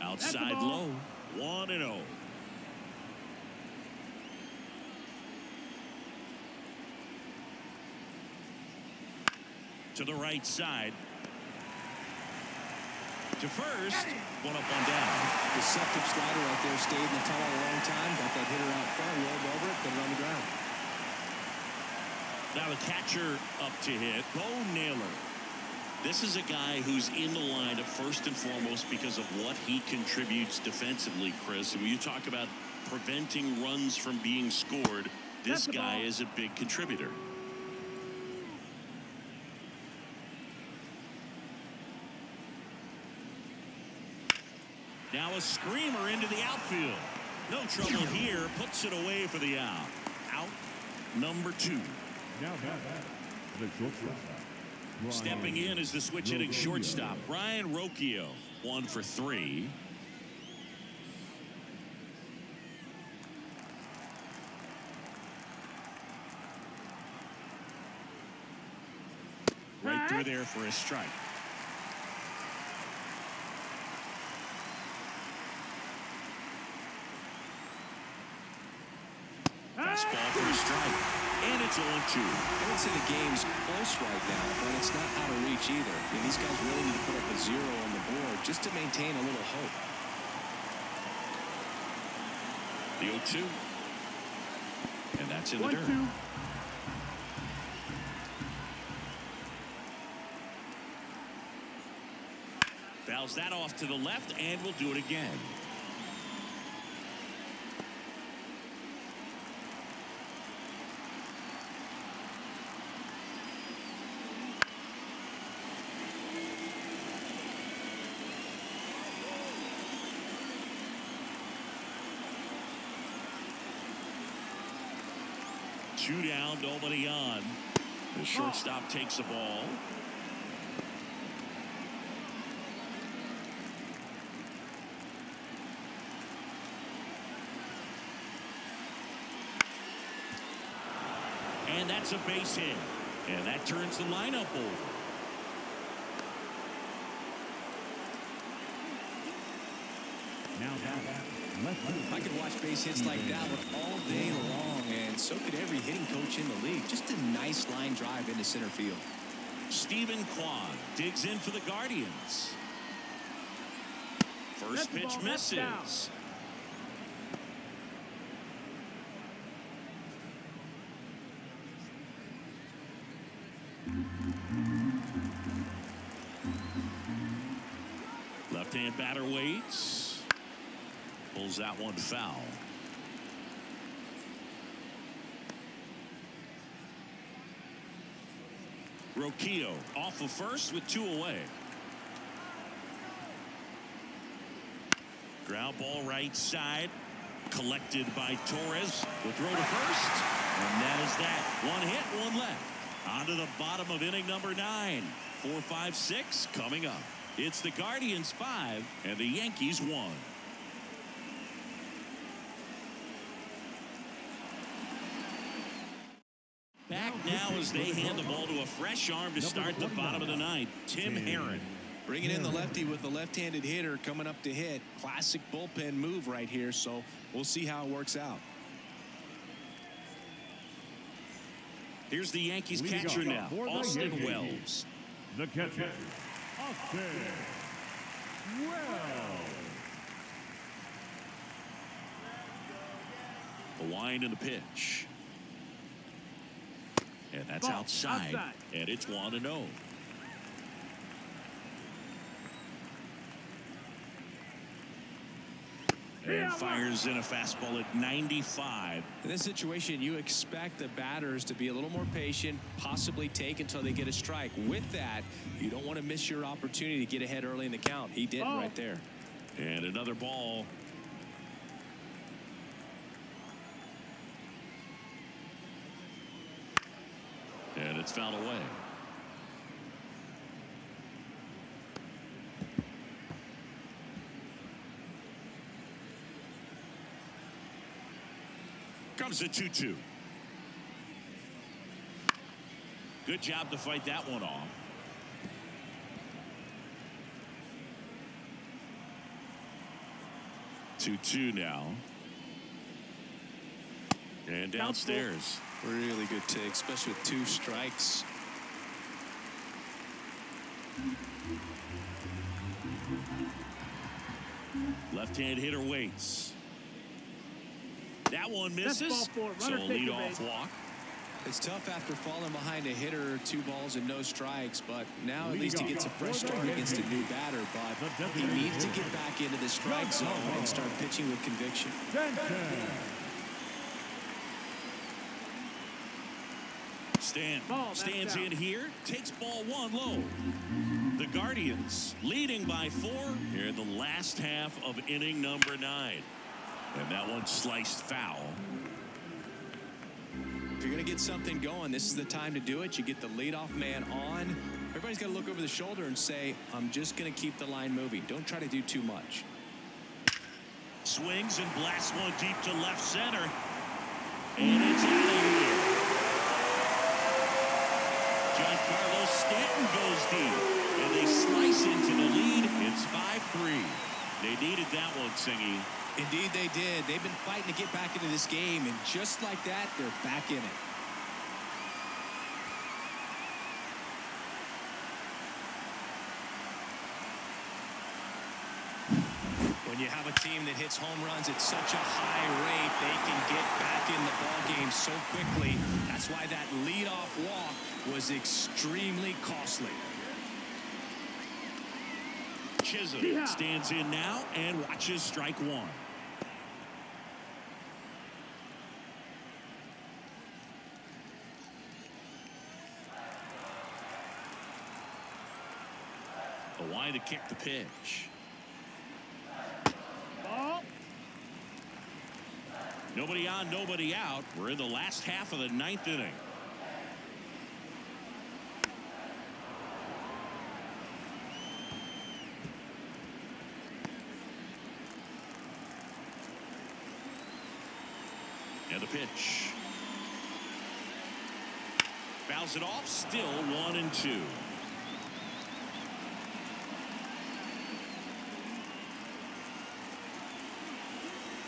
Outside low. 1-0. To the right side. To first. One up, one down. Deceptive slider right there. Stayed in the tunnel a long time. Got that hitter out front. Rolled over it. Put it on the ground. Now the catcher up to hit. Bo Naylor. This is a guy who's in the lineup first and foremost because of what he contributes defensively, Chris. And when you talk about preventing runs from being scored, this guy is a big contributor. Now a screamer into the outfield. No trouble here. Puts it away for the out. Out number 2. Now the shortstop. Stepping in is the switch hitting shortstop, Brian Rocchio. 1 for 3. Right through there for a strike. Fastball for a strike. And it's 0-2. I would say the game's close right now, but it's not out of reach either. I mean, these guys really need to put up a 0 on the board just to maintain a little hope. The 0-2. And that's in the dirt. 1-2. Fouls that off to the left, and we'll do it again. Two down, nobody on. The shortstop takes the ball. And that's a base hit. And that turns the lineup over. Now I could watch base hits like that one all day long, and so could every hitting coach in the league. Just a nice line drive into center field. Stephen Kwan digs in for the Guardians. First pitch misses. Left-hand batter waits. Pulls that one foul. Rocchio off of first with 2 away. Ground ball right side. Collected by Torres. Will throw to first. And that is that. 1 hit, 1 left. On to the bottom of inning number 9. 4, 5, 6 coming up. It's the Guardians 5 and the Yankees 1. Back now as they hand the ball to a fresh arm to start the bottom of the 9th. Tim Herron. Bringing in the lefty with the left-handed hitter coming up to hit. Classic bullpen move right here, so we'll see how it works out. Here's the Yankees catcher now, Austin Wells. The catcher, Austin Wells. The wind and the pitch. And that's outside. And it's 1-0. And fires in a fastball at 95. In this situation, you expect the batters to be a little more patient, possibly take until they get a strike. With that, you don't want to miss your opportunity to get ahead early in the count. He did right there. And another ball. And it's fouled away. Comes the 2-2. Good job to fight that one off. Two now. And downstairs. Really good take, especially with 2 strikes. Left-hand hitter waits. That one misses. So a leadoff walk. It's tough after falling behind a hitter, 2 balls and no strikes, but now at least he gets a fresh start against a new batter. But he needs to get back into the strike zone and start pitching with conviction. Stands in here, takes ball 1 low. The Guardians leading by 4 here in the last half of inning number 9. And that one sliced foul. If you're going to get something going, this is the time to do it. You get the leadoff man on. Everybody's got to look over the shoulder and say, I'm just going to keep the line moving. Don't try to do too much. Swings and blasts one deep to left center. And it's out of here. Giancarlo Stanton goes deep. And they slice into the lead. It's 5-3. They needed that one, Singy. Indeed they did. They've been fighting to get back into this game, and just like that, they're back in it. When you have a team that hits home runs at such a high rate, they can get back in the ball game so quickly. That's why that leadoff walk was extremely costly. Chisholm stands in now and watches strike one. A wide to kick the pitch. Ball. Nobody on, nobody out. We're in the last half of the ninth inning. And the pitch. Fouls it off. Still 1-2.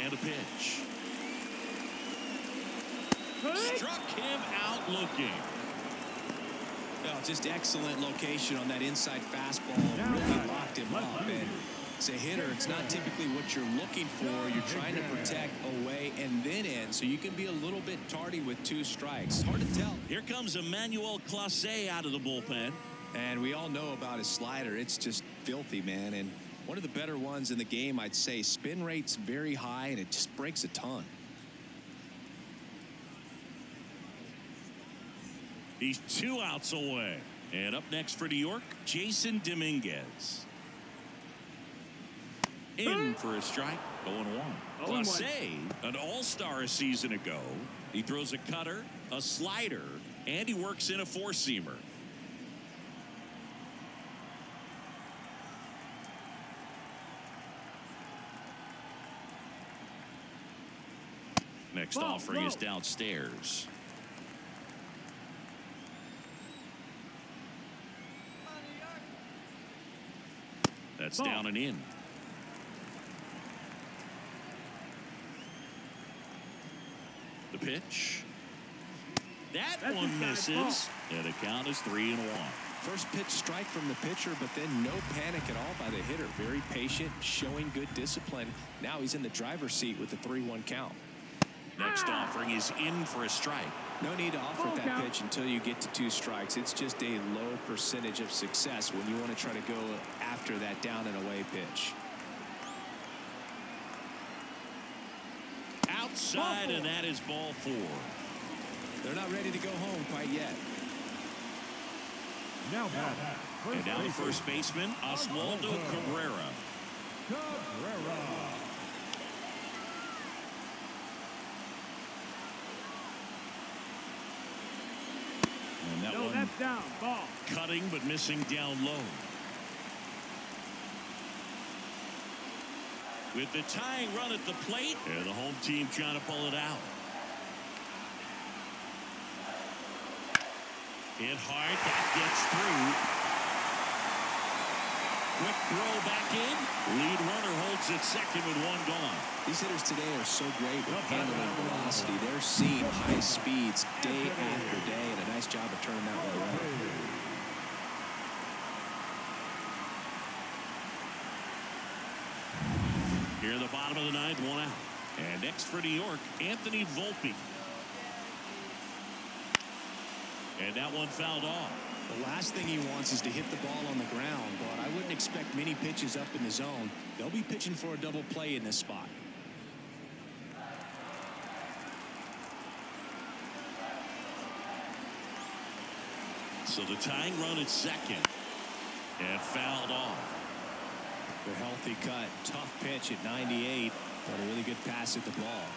And a pitch. Struck him out looking. Well, just excellent location on that inside fastball. Really locked him up. And as a hitter, it's not typically what you're looking for. You're trying to protect away and then in, so you can be a little bit tardy with 2 strikes. Hard to tell. Here comes Emmanuel Clase out of the bullpen. And we all know about his slider. It's just filthy, man. And one of the better ones in the game, I'd say. Spin rate's very high, and it just breaks a ton. He's 2 outs away. And up next for New York, Jason Dominguez. In for a strike, 0-1. Clase, an all-star a season ago. He throws a cutter, a slider, and he works in a 4-seamer. Next offering is downstairs. That's down and in. The pitch. That one misses. And the count is 3-1. First pitch strike from the pitcher, but then no panic at all by the hitter. Very patient, showing good discipline. Now he's in the driver's seat with the 3-1 count. Next offering is in for a strike. No need to offer that pitch until you get to 2 strikes. It's just a low percentage of success when you want to try to go after that down and away pitch. Outside, and that is ball 4. They're not ready to go home quite yet. Now and now the first baseman, Oswaldo Cabrera. And that one that's down. Ball. Cutting but missing down low. With the tying run at the plate, and the home team trying to pull it out. Hit hard, that gets through. Quick throw back in. Lead runner holds at second with 1 gone. These hitters today are so great with handling velocity. They're seeing high speeds day after day, and a nice job of turning that one around. Here in the bottom of the 9th, 1 out. And next for New York, Anthony Volpe. And that one fouled off. The last thing he wants is to hit the ball on the ground, but I wouldn't expect many pitches up in the zone. They'll be pitching for a double play in this spot. So the tying run at second. And fouled off. The healthy cut. Tough pitch at 98. But a really good pass at the ball.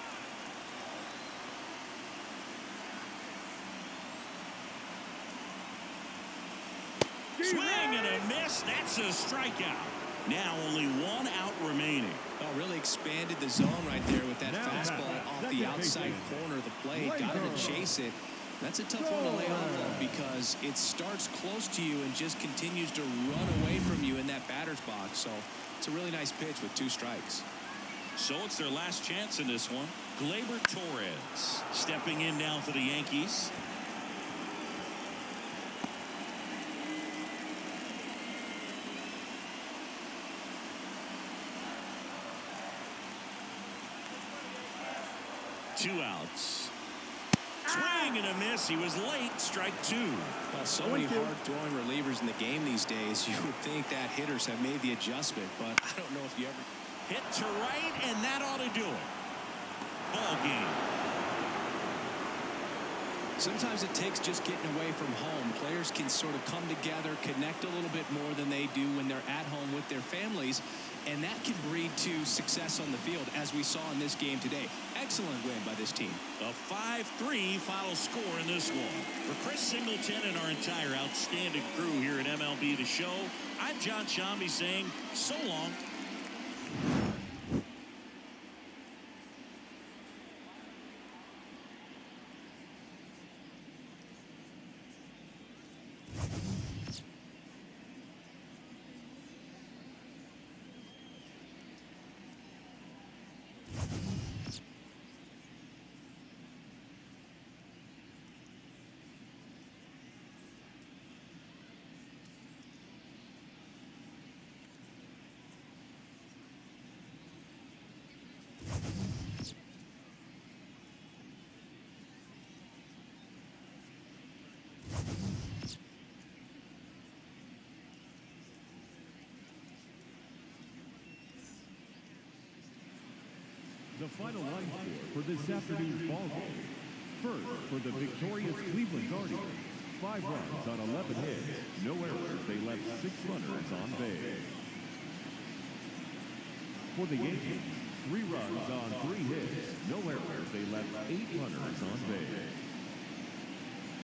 Swing and a miss. That's a strikeout. Now only one out remaining. Oh, really expanded the zone right there with that fastball off the outside corner of the plate. Got him to chase it. That's a tough one to lay off of because it starts close to you and just continues to run away from you in that batter's box. So it's a really nice pitch with 2 strikes. So it's their last chance in this one. Gleyber Torres stepping in now for the Yankees. Two outs. Swing and a miss. He was late. Strike 2. Well, so many hard-throwing relievers in the game these days. You would think that hitters have made the adjustment, but I don't know if you ever... Hit to right, and that ought to do it. Ball game. Sometimes it takes just getting away from home. Players can sort of come together, connect a little bit more than they do when they're at home with their families, and that can breed to success on the field, as we saw in this game today. Excellent win by this team. A 5-3 final score in this one. For Chris Singleton and our entire outstanding crew here at MLB The Show, I'm John Shambi saying so long. The final line score for this afternoon's ball game. First, for the victorious Cleveland Guardians, 5 runs on 11 hits, no errors. They left 6 runners on base. For the Yankees, 3 runs on 3 hits, no errors. They left 8 runners on base.